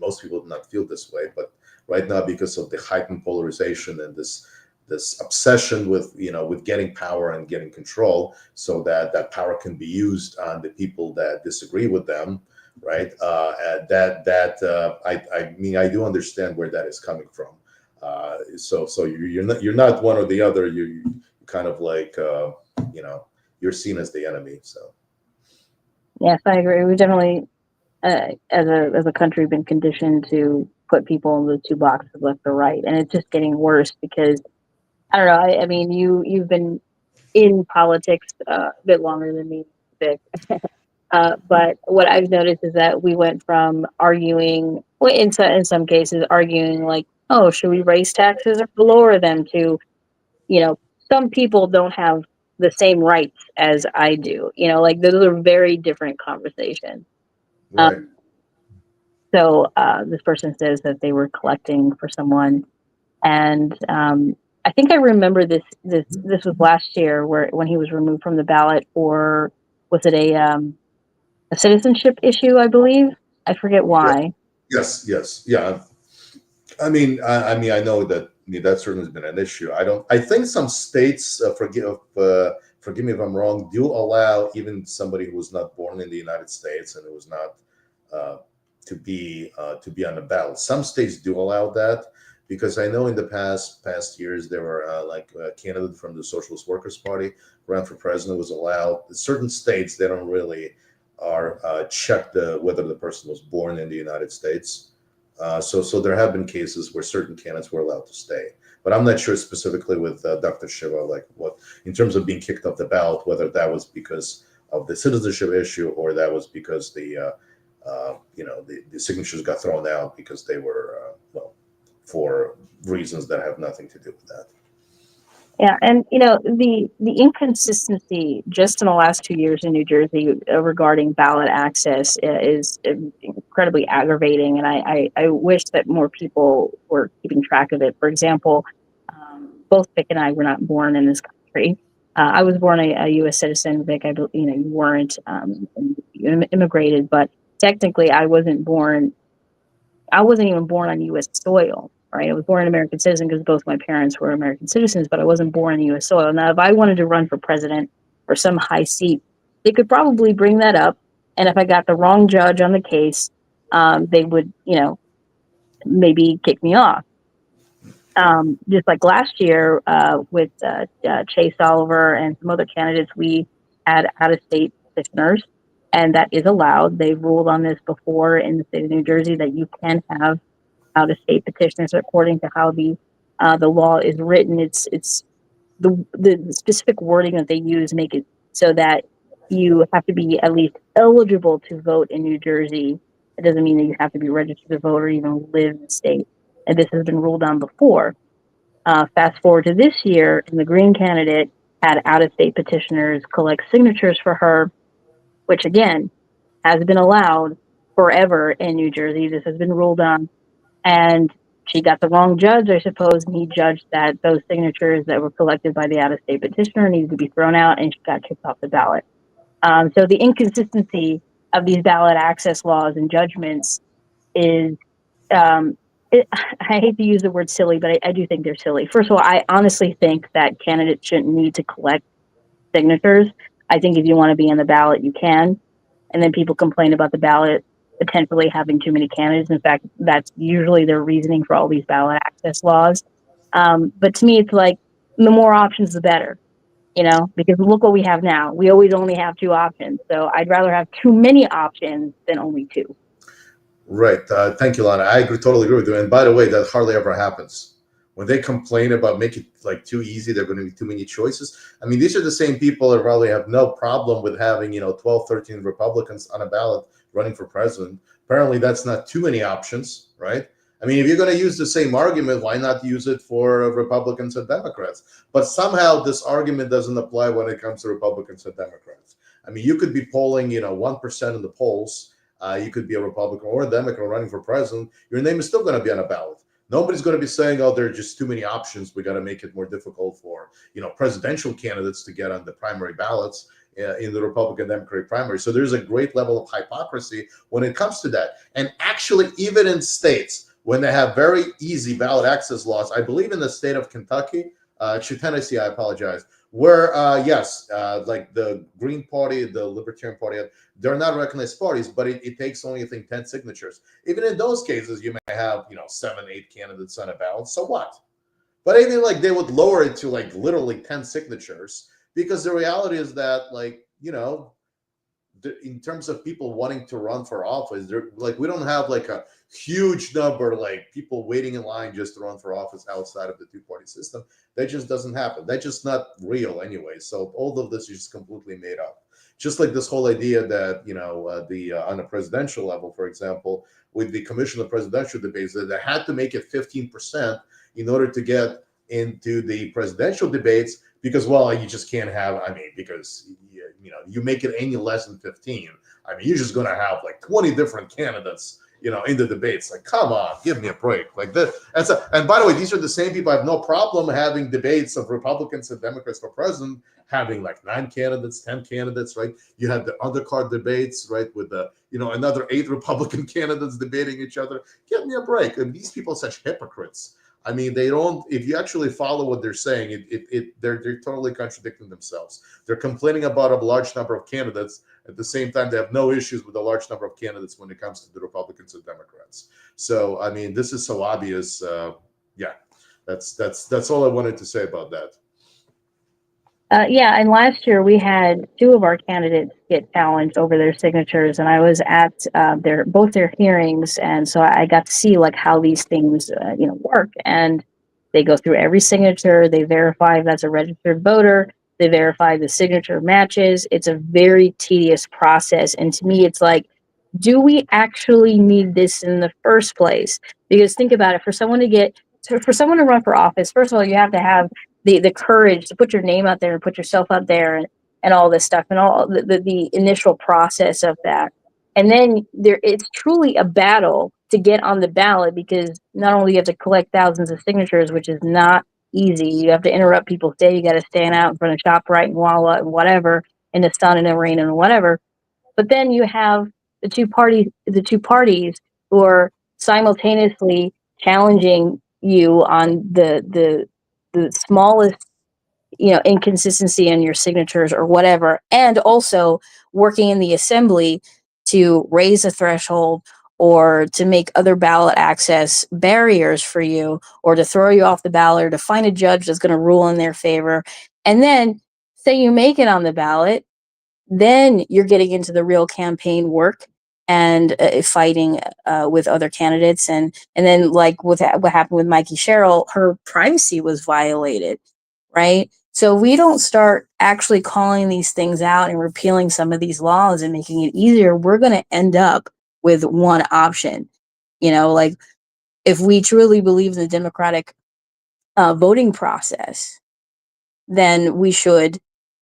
most people did not feel this way, but right now, because of the heightened polarization and this this obsession with with getting power and getting control, so that that power can be used on the people that disagree with them, right? I mean, I do understand where that is coming from. So you're not one or the other. You kind of like you're seen as the enemy. So Yes, I agree. We definitely, as a country, been conditioned to put people in the two boxes, left or right, and it's just getting worse because I don't know. I mean, you've been in politics a bit longer than me, Vic. But what I've noticed is that we went from arguing, well, in some cases, arguing like, oh, should we raise taxes or lower them? To, you know, some people don't have the same rights as I do. Like those are very different conversations. right, Um, so this person says that they were collecting for someone, and I think I remember this was last year, where when he was removed from the ballot for, was it a citizenship issue, I believe. I forget yeah, why. yes, yeah. I mean, I know that that certainly has been an issue. I don't. I think some states, forgive me if I'm wrong, do allow even somebody who was not born in the United States and who was not uh, to be on the ballot. Some states do allow that, because I know in the past years there were like a candidate from the Socialist Workers Party ran for president, was allowed. Certain states, they don't really are check whether the person was born in the United States. So there have been cases where certain candidates were allowed to stay, but I'm not sure specifically with Dr. Shiva, like what in terms of being kicked off the ballot, whether that was because of the citizenship issue or that was because the signatures got thrown out because they were well, for reasons that have nothing to do with that. Yeah, and the inconsistency just in the last 2 years in New Jersey regarding ballot access is incredibly aggravating, and I wish that more people were keeping track of it. For example, both Vic and I were not born in this country. I was born a U.S. citizen. Vic, you weren't. You immigrated, but technically, I wasn't even born on U.S. soil, right? I was born an American citizen because both my parents were American citizens, but I wasn't born on U.S. soil. Now, if I wanted to run for president or some high seat, they could probably bring that up. And if I got the wrong judge on the case, they would, maybe kick me off. Just like last year with Chase Oliver and some other candidates, we had out of state petitioners, and that is allowed. They've ruled on this before in the state of New Jersey that you can have out of state petitioners according to how the law is written. It's the specific wording that they use make it so that you have to be at least eligible to vote in New Jersey. It doesn't mean that you have to be registered to vote or even live in the state. And this has been ruled on before. Fast forward to this year, and the Green candidate had out of state petitioners collect signatures for her, which again has been allowed forever in New Jersey. This has been ruled on, and she got the wrong judge, I suppose, and he judged that those signatures that were collected by the out-of-state petitioner needed to be thrown out, and she got kicked off the ballot. So the inconsistency of these ballot access laws and judgments is, um, I hate to use the word silly, but I do think they're silly. First of all, I honestly think that candidates shouldn't need to collect signatures. I think if you want to be on the ballot, you can. And then people complain about the ballot potentially having too many candidates. In fact, that's usually their reasoning for all these ballot access laws. But to me, it's like the more options, the better, because look what we have now. We always only have two options. So I'd rather have too many options than only two. Right. Thank you, Lana. I totally agree with you. And by the way, that hardly ever happens. When they complain about making it like too easy, there are going to be too many choices. I mean, these are the same people that probably have no problem with having 12, 13 Republicans on a ballot running for president. Apparently, that's not too many options, right? I mean, if you're going to use the same argument, why not use it for Republicans and Democrats? But somehow this argument doesn't apply when it comes to Republicans and Democrats. I mean, you could be polling 1% in the polls. You could be a Republican or a Democrat running for president. Your name is still going to be on a ballot. Nobody's going to be saying, "Oh, there are just too many options. We got to make it more difficult for presidential candidates to get on the primary ballots in the Republican Democratic primary." So there's a great level of hypocrisy when it comes to that. And actually, even in states when they have very easy ballot access laws, I believe in the state of Kentucky, Actually, Tennessee, I apologize. Where, yes, like the Green Party, the Libertarian Party, they're not recognized parties, but it takes only, I think, 10 signatures. Even in those cases, you may have, 7, 8 candidates on a ballot. So what? But I think like they would lower it to like literally 10 signatures, because the reality is that, like, in terms of people wanting to run for office, like we don't have like a huge number like people waiting in line just to run for office outside of the two-party system. That just doesn't happen. That's just not real anyway. So all of this is just completely made up. Just like this whole idea that the on a presidential level, for example, with the Commission of Presidential Debates, that they had to make it 15% in order to get into the presidential debates, because, well, you just can't have, I mean, because you make it any less than 15, I mean, you're just going to have like 20 different candidates in the debates. Like, come on, give me a break. Like that. And by the way, these are the same people. I have no problem having debates of Republicans and Democrats for president, having like 9 candidates, 10 candidates, right? You had the undercard debates, right, with the another 8 Republican candidates debating each other. Give me a break. And these people are such hypocrites. I mean, they don't. If you actually follow what they're saying, they're totally contradicting themselves. They're complaining about a large number of candidates. At the same time, they have no issues with a large number of candidates when it comes to the Republicans and Democrats. So, I mean, this is so obvious. Yeah, that's all I wanted to say about that. Yeah, and last year we had 2 of our candidates get challenged over their signatures, and I was at both their hearings, and so I got to see like how these things work. And they go through every signature, they verify if that's a registered voter, they verify the signature matches. It's a very tedious process, and to me, it's like, do we actually need this in the first place? Because think about it, for someone to run for office, first of all, you have to have the courage to put your name out there and put yourself out there, and all this stuff, and all the initial process of that. And then it's truly a battle to get on the ballot, because not only you have to collect thousands of signatures, which is not easy. You have to interrupt people's day. You got to stand out in front of ShopRite and Wawa and whatever, in the sun and the rain and whatever. But then you have the two parties who are simultaneously challenging you on the smallest inconsistency in your signatures or whatever, and also working in the assembly to raise a threshold, or to make other ballot access barriers for you, or to throw you off the ballot, or to find a judge that's going to rule in their favor. And then say you make it on the ballot, then you're getting into the real campaign work, and fighting with other candidates, and then like with what happened with Mikey Sherrill, her privacy was violated, right? So we don't start actually calling these things out and repealing some of these laws and making it easier, we're going to end up with one option. Like, if we truly believe in the democratic voting process, then we should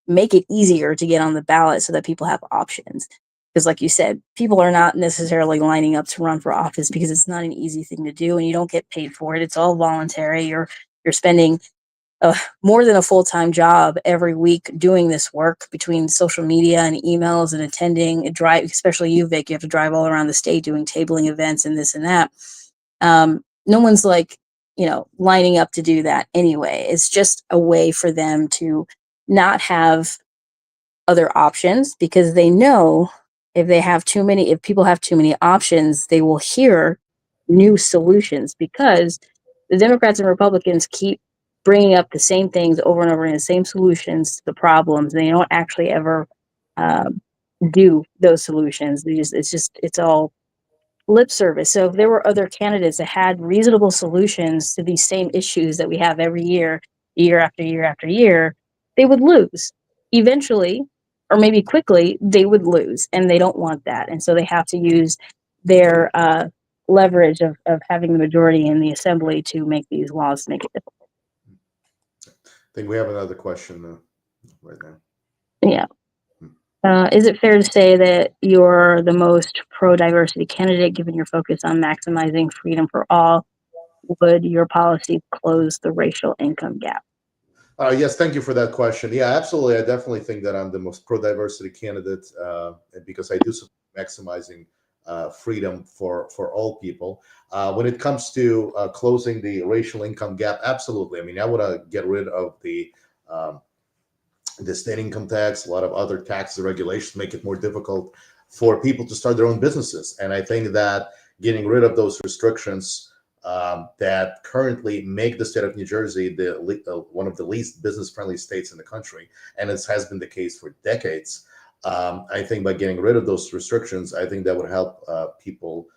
make it easier to get on the ballot so that people have options. Because like you said, people are not necessarily lining up to run for office because it's not an easy thing to do, and you don't get paid for it. It's all voluntary. You're spending more than a full-time job every week doing this work, between social media and emails and attending and drive, especially you, Vic, you have to drive all around the state doing tabling events and this and that. No one's like, lining up to do that anyway. It's just a way for them to not have other options, because they know if people have too many options, they will hear new solutions, because the Democrats and Republicans keep bringing up the same things over and over again, the same solutions to the problems. They don't actually ever do those solutions. It's all lip service. So if there were other candidates that had reasonable solutions to these same issues that we have every year, year after year after year, they would lose eventually, or maybe quickly. They would lose, and they don't want that, and so they have to use their leverage of having the majority in the assembly to make these laws, to make it difficult. I think we have another question right now. Yeah. Is it fair to say that you're the most pro-diversity candidate, given your focus on maximizing freedom for all? Would your policy close the racial income gap? Yes, thank you for that question. Yeah, absolutely. I definitely think that I'm the most pro-diversity candidate, because I do support maximizing freedom for all people. When it comes to closing the racial income gap, absolutely. I mean, I want to get rid of the state income tax, a lot of other taxes and regulations make it more difficult for people to start their own businesses. And I think that getting rid of those restrictions that currently make the state of New Jersey one of the least business-friendly states in the country, and it has been the case for decades. I think by getting rid of those restrictions, I think that would help people,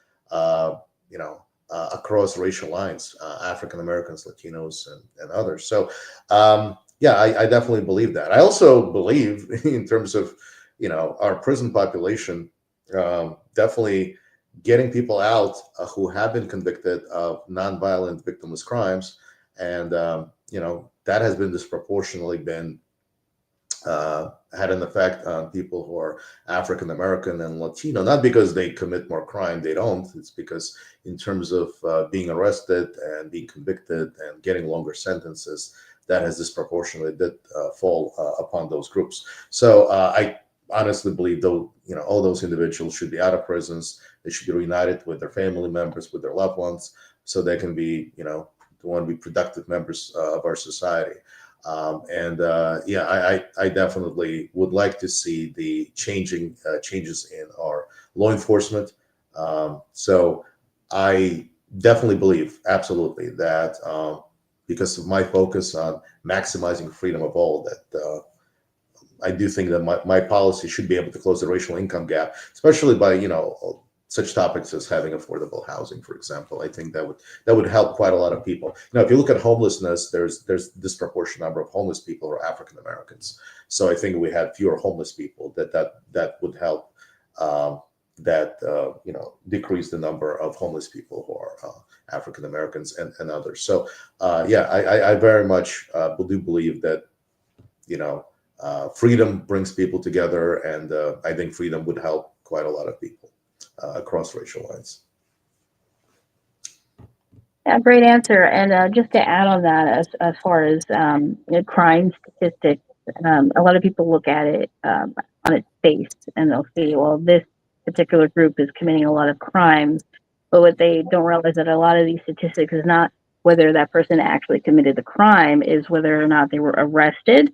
across racial lines, African Americans, Latinos, and others. So, yeah, I definitely believe that. I also believe, in terms of, our prison population, definitely getting people out who have been convicted of nonviolent victimless crimes, and that has been disproportionately been had an effect on people who are African American and Latino, not because they commit more crime, they don't. It's because in terms of being arrested and being convicted and getting longer sentences, that has disproportionately did fall upon those groups. So I honestly believe, though, all those individuals should be out of prisons. They should be reunited with their family members, with their loved ones, so they can be, want to be productive members of our society. I definitely would like to see the changes in our law enforcement. So I definitely believe, absolutely, that because of my focus on maximizing freedom of all, that I do think that my policy should be able to close the racial income gap, especially by such topics as having affordable housing, for example. I think that would help quite a lot of people. If you look at homelessness, there's disproportionate number of homeless people who are African Americans. So I think we had fewer homeless people. That would help. Decrease the number of homeless people who are African Americans and others. So I very much do believe that freedom brings people together, and I think freedom would help quite a lot of people across racial lines. Yeah, great answer. And just to add on that, as far as crime statistics, a lot of people look at it on its face, and they'll see, well, this particular group is committing a lot of crimes. But what they don't realize, that a lot of these statistics is not whether that person actually committed the crime, is whether or not they were arrested.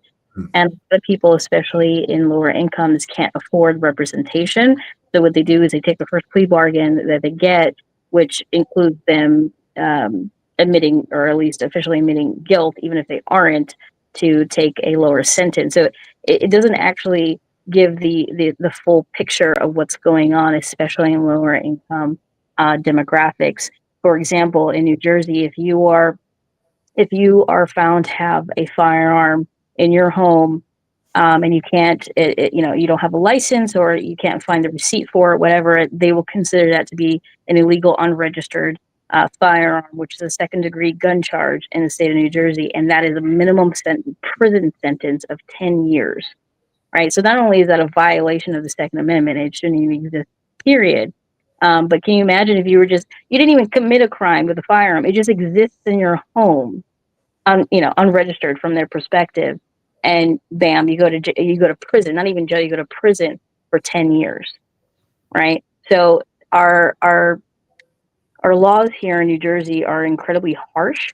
And a lot of people, especially in lower incomes, can't afford representation. So what they do is they take the first plea bargain that they get, which includes them admitting, or at least officially admitting guilt, even if they aren't, to take a lower sentence. So it doesn't actually give the full picture of what's going on, especially in lower income demographics. For example, in New Jersey, if you are found to have a firearm in your home, and you can't, you don't have a license, or you can't find the receipt for it, whatever, they will consider that to be an illegal, unregistered firearm, which is a second-degree gun charge in the state of New Jersey, and that is a minimum prison sentence of 10 years. Right? So not only is that a violation of the Second Amendment, it shouldn't even exist, period. But can you imagine if you didn't even commit a crime with a firearm, it just exists in your home, unregistered from their perspective, and bam, you go to prison. Not even jail, you go to prison for 10 years, right? So our laws here in New Jersey are incredibly harsh,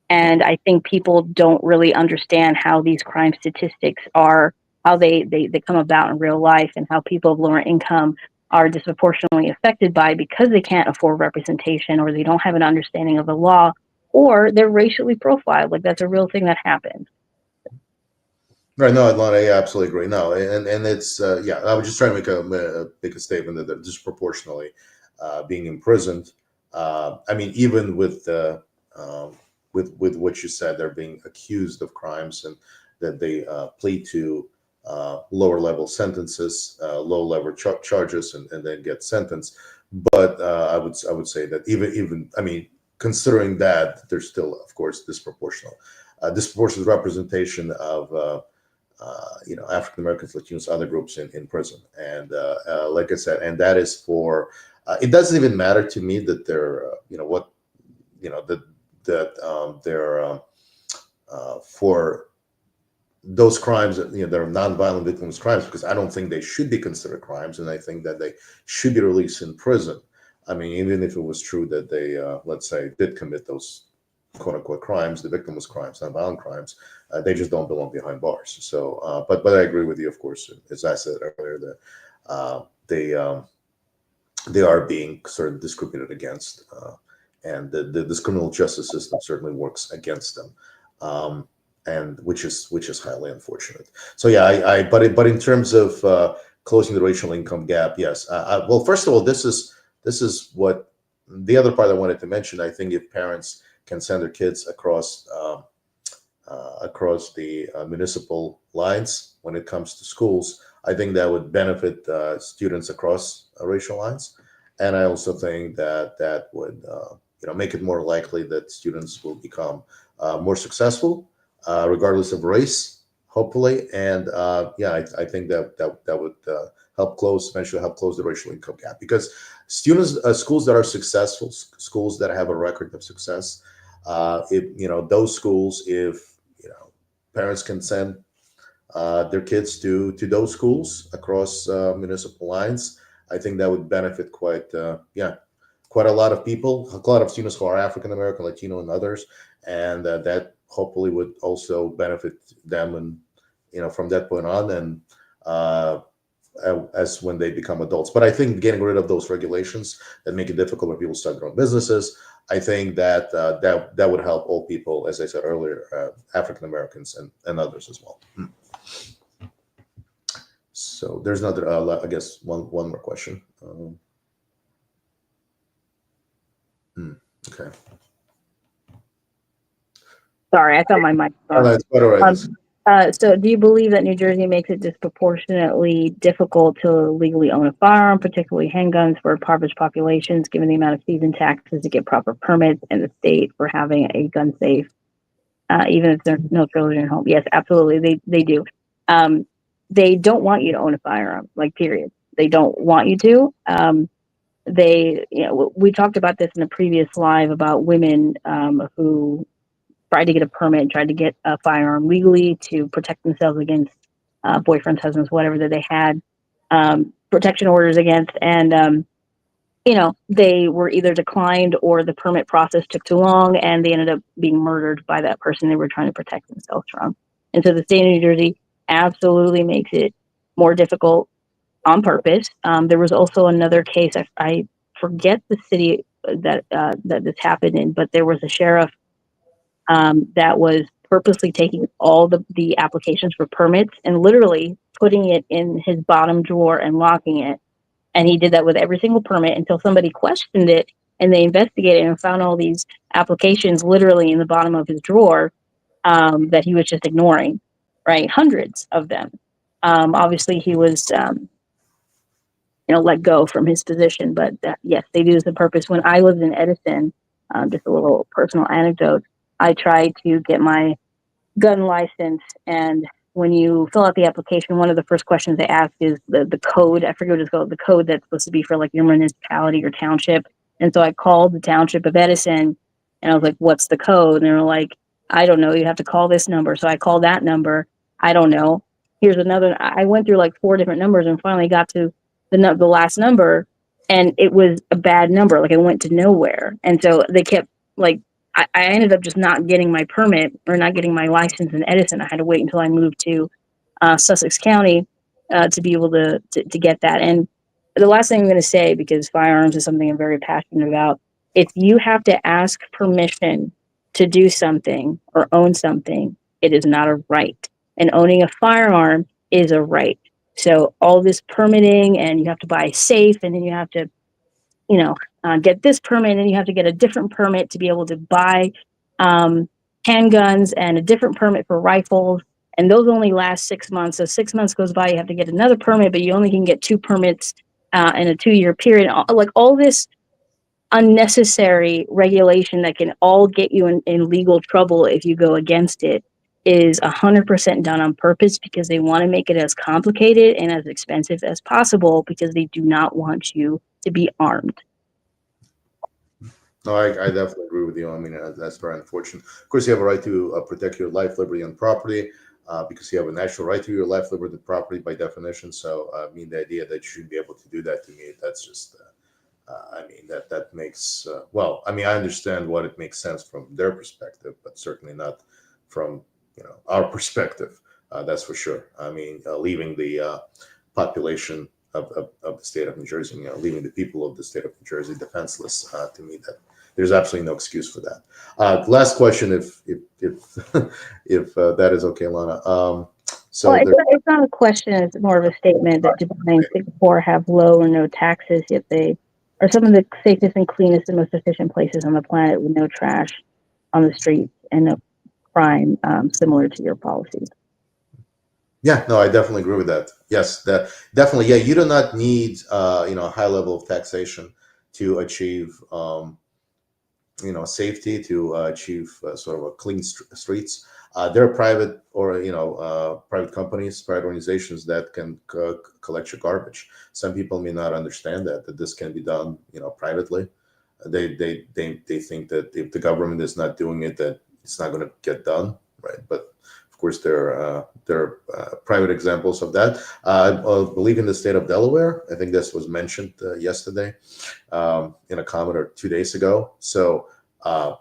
and I think people don't really understand how these crime statistics are, how they come about in real life, and how people of lower income are disproportionately affected by, because they can't afford representation, or they don't have an understanding of the law, or they're racially profiled. Like, that's a real thing that happens. Right. No, Atlanta, I absolutely agree. No, and it's I was just trying to make a statement that they're disproportionately being imprisoned. I mean, even with what you said, they're being accused of crimes, and that they plead to lower level sentences, low level charges, and then get sentenced. But I would say that even I mean, considering that, there's still, of course, disproportionate representation of African Americans, Latinos, other groups in prison. And like I said, and that is for, it doesn't even matter to me that they're, they're for those crimes, that are nonviolent victims crimes, because I don't think they should be considered crimes, and I think that they should be released in prison. I mean, even if it was true that they, let's say, did commit those quote unquote crimes, the victim was crimes, nonviolent crimes, they just don't belong behind bars. So, but I agree with you, of course, as I said earlier, that they are being sort of discriminated against, and this criminal justice system certainly works against them. And which is highly unfortunate. So yeah, but in terms of closing the racial income gap, yes. Well, first of all, this is what the other part I wanted to mention. I think if parents can send their kids across the municipal lines when it comes to schools, I think that would benefit students across racial lines, and I also think that that would make it more likely that students will become more successful, regardless of race, hopefully. And yeah, I think that would eventually help close the racial income gap, because schools that are successful, schools that have a record of success, if those schools, if parents can send their kids to those schools across municipal lines, I think that would benefit quite a lot of people, a lot of students who are African American, Latino, and others, and that hopefully would also benefit them, and from that point on, and as when they become adults. But I think getting rid of those regulations that make it difficult for people to start their own businesses, I think that that would help all people, as I said earlier, African Americans and others as well. So there's another, I guess, one more question. Okay. Sorry, I thought my mic was on. That's quite all right. So do you believe that New Jersey makes it disproportionately difficult to legally own a firearm, particularly handguns, for impoverished populations, given the amount of fees and taxes to get proper permits in the state for having a gun safe, even if there's no children at home? Yes, absolutely, they do. They don't want you to own a firearm, like, period. They don't want you to. We talked about this in a previous live about women who tried to get a permit, tried to get a firearm legally to protect themselves against boyfriends, husbands, whatever that they had protection orders against. And, they were either declined or the permit process took too long, and they ended up being murdered by that person they were trying to protect themselves from. And so the state of New Jersey absolutely makes it more difficult on purpose. There was also another case, I forget the city that this happened in, but there was a sheriff that was purposely taking all the applications for permits and literally putting it in his bottom drawer and locking it. And he did that with every single permit until somebody questioned it, and they investigated and found all these applications literally in the bottom of his drawer that he was just ignoring, right? Hundreds of them. Obviously, he was let go from his position, but yes, they do this on purpose. When I lived in Edison, just a little personal anecdote, I tried to get my gun license, and when you fill out the application, one of the first questions they ask is the code. I forget what it's called, the code that's supposed to be for like your municipality or township. And so I called the township of Edison, and I was like, "What's the code?" And they were like, "I don't know. You have to call this number." So I called that number. I don't know. Here's another. I went through like 4 different numbers and finally got to the last number, and it was a bad number. Like, it went to nowhere, and so they kept like. I ended up just not getting my permit or not getting my license in Edison. I had to wait until I moved to Sussex County to be able to get that. And the last thing I'm going to say, because firearms is something I'm very passionate about, if you have to ask permission to do something or own something, it is not a right. And owning a firearm is a right. So all this permitting, and you have to buy safe, and then you have to get this permit, and you have to get a different permit to be able to buy handguns, and a different permit for rifles. And those only last 6 months. So 6 months goes by, you have to get another permit, but you only can get 2 permits in a 2-year period. Like, all this unnecessary regulation that can all get you in legal trouble if you go against it is 100% done on purpose, because they want to make it as complicated and as expensive as possible, because they do not want you to be armed. No, I definitely agree with you. I mean, that's very unfortunate. Of course, you have a right to protect your life, liberty, and property. because you have a natural right to your life, liberty, property by definition. So, I mean, the idea that you should be able to do that to me, that's just, I mean, that makes, well, I mean, I understand what it makes sense from their perspective, but certainly not from, our perspective. That's for sure. I mean, leaving the population of the state of New Jersey, leaving the people of the state of New Jersey defenseless, to me, that there's absolutely no excuse for that. Last question, if if that is okay, Lana. So Well, there, it's not a question, it's more of a statement that Dubai and Singapore have low or no taxes, yet they are some of the safest and cleanest and most efficient places on the planet with no trash on the streets and no crime, similar to your policies. yeah, no, I definitely agree with that. Yes, that definitely. Yeah, you do not need a high level of taxation to achieve safety, to achieve sort of a clean streets. There are private or private companies, private organizations that can collect your garbage. Some people may not understand that this can be done privately. They think that if the government is not doing it, that it's not going to get done, right? But of course, there are private examples of that. I believe in the state of Delaware. I think this was mentioned yesterday in a comment or 2 days ago. So,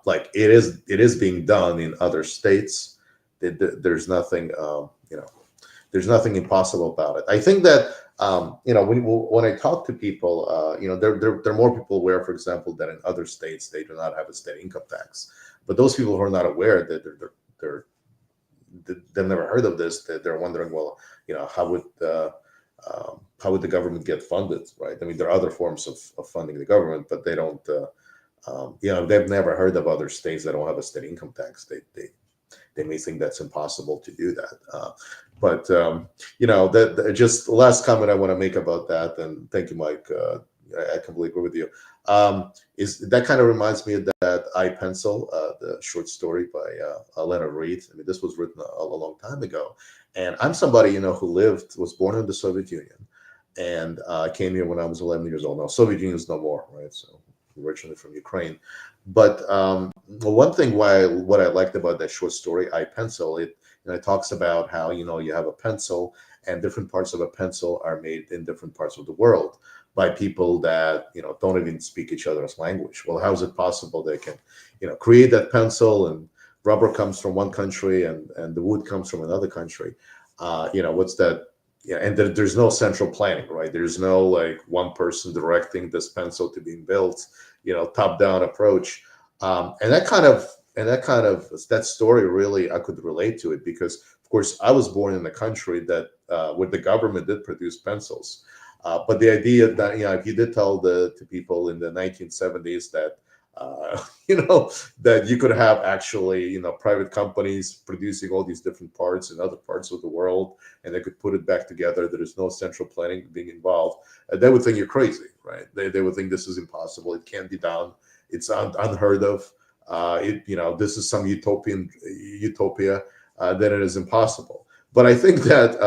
like it is being done in other states. There's nothing, there's nothing impossible about it. I think that when I talk to people, there are more people aware, for example, that in other states they do not have a state income tax. But those people who are not aware that they've never heard of this, that they're wondering, well, how would the government get funded, right? I mean, there are other forms of funding the government, but they don't. They've never heard of other states that don't have a state income tax. They may think that's impossible to do that. But that just the last comment I want to make about that, and thank you, Mike. I completely agree with you. Is that kind of reminds me of that I Pencil, the short story by Leonard Reed. I mean, this was written a long time ago, and I'm somebody who was born in the Soviet Union, and came here when I was 11 years old. Now, Soviet Union is no more, right? So originally from Ukraine. But one thing what I liked about that short story, I Pencil, it talks about how you have a pencil, and different parts of a pencil are made in different parts of the world by people that don't even speak each other's language. Well, how is it possible they can create that pencil, and rubber comes from one country and the wood comes from another country? What's that? Yeah, and there's no central planning, right? There's no like one person directing this pencil to being built, top down approach. And that story really, I could relate to it because, of course, I was born in a country that where the government did produce pencils. But the idea that if you did tell to people in the 1970s that that you could have actually private companies producing all these different parts in other parts of the world, and they could put it back together, there is no central planning being involved, they would think you're crazy, right? They would think this is impossible, it can't be done, it's unheard of. This is some utopia, then it is impossible. But I think that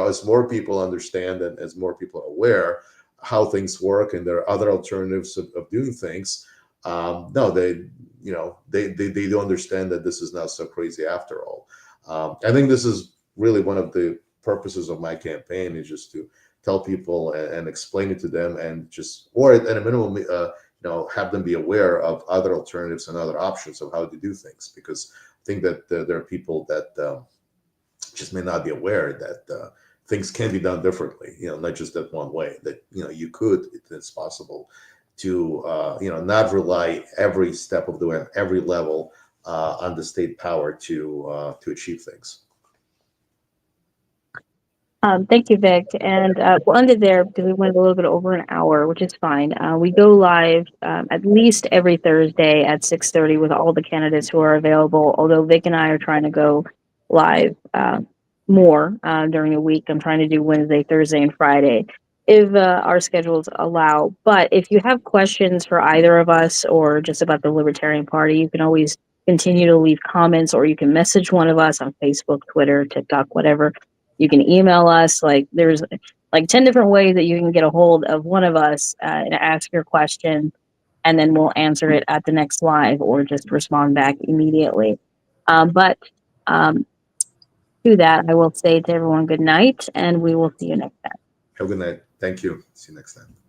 as more people understand and as more people are aware how things work and there are other alternatives of doing things, no, they do understand that this is not so crazy after all. I think this is really one of the purposes of my campaign, is just to tell people and explain it to them, and just, or at a minimum, have them be aware of other alternatives and other options of how to do things. Because I think that there are people that just may not be aware that things can be done differently, not just that one way, that it's possible to not rely every step of the way, every level on the state power to achieve things. Thank you, Vic. And we'll end it there because we went a little bit over an hour, which is fine. We go live at least every Thursday at 6:30 with all the candidates who are available. Although Vic and I are trying to go live more during the week. I'm trying to do Wednesday, Thursday, and Friday if our schedules allow. But if you have questions for either of us or just about the Libertarian Party, you can always continue to leave comments, or you can message one of us on Facebook, Twitter, TikTok, whatever. You can email us. Like there's like 10 different ways that you can get a hold of one of us and ask your question, and then we'll answer it at the next live or just respond back immediately. But to that, I will say to everyone good night, and we will see you next time. Have a good night. Thank you. See you next time.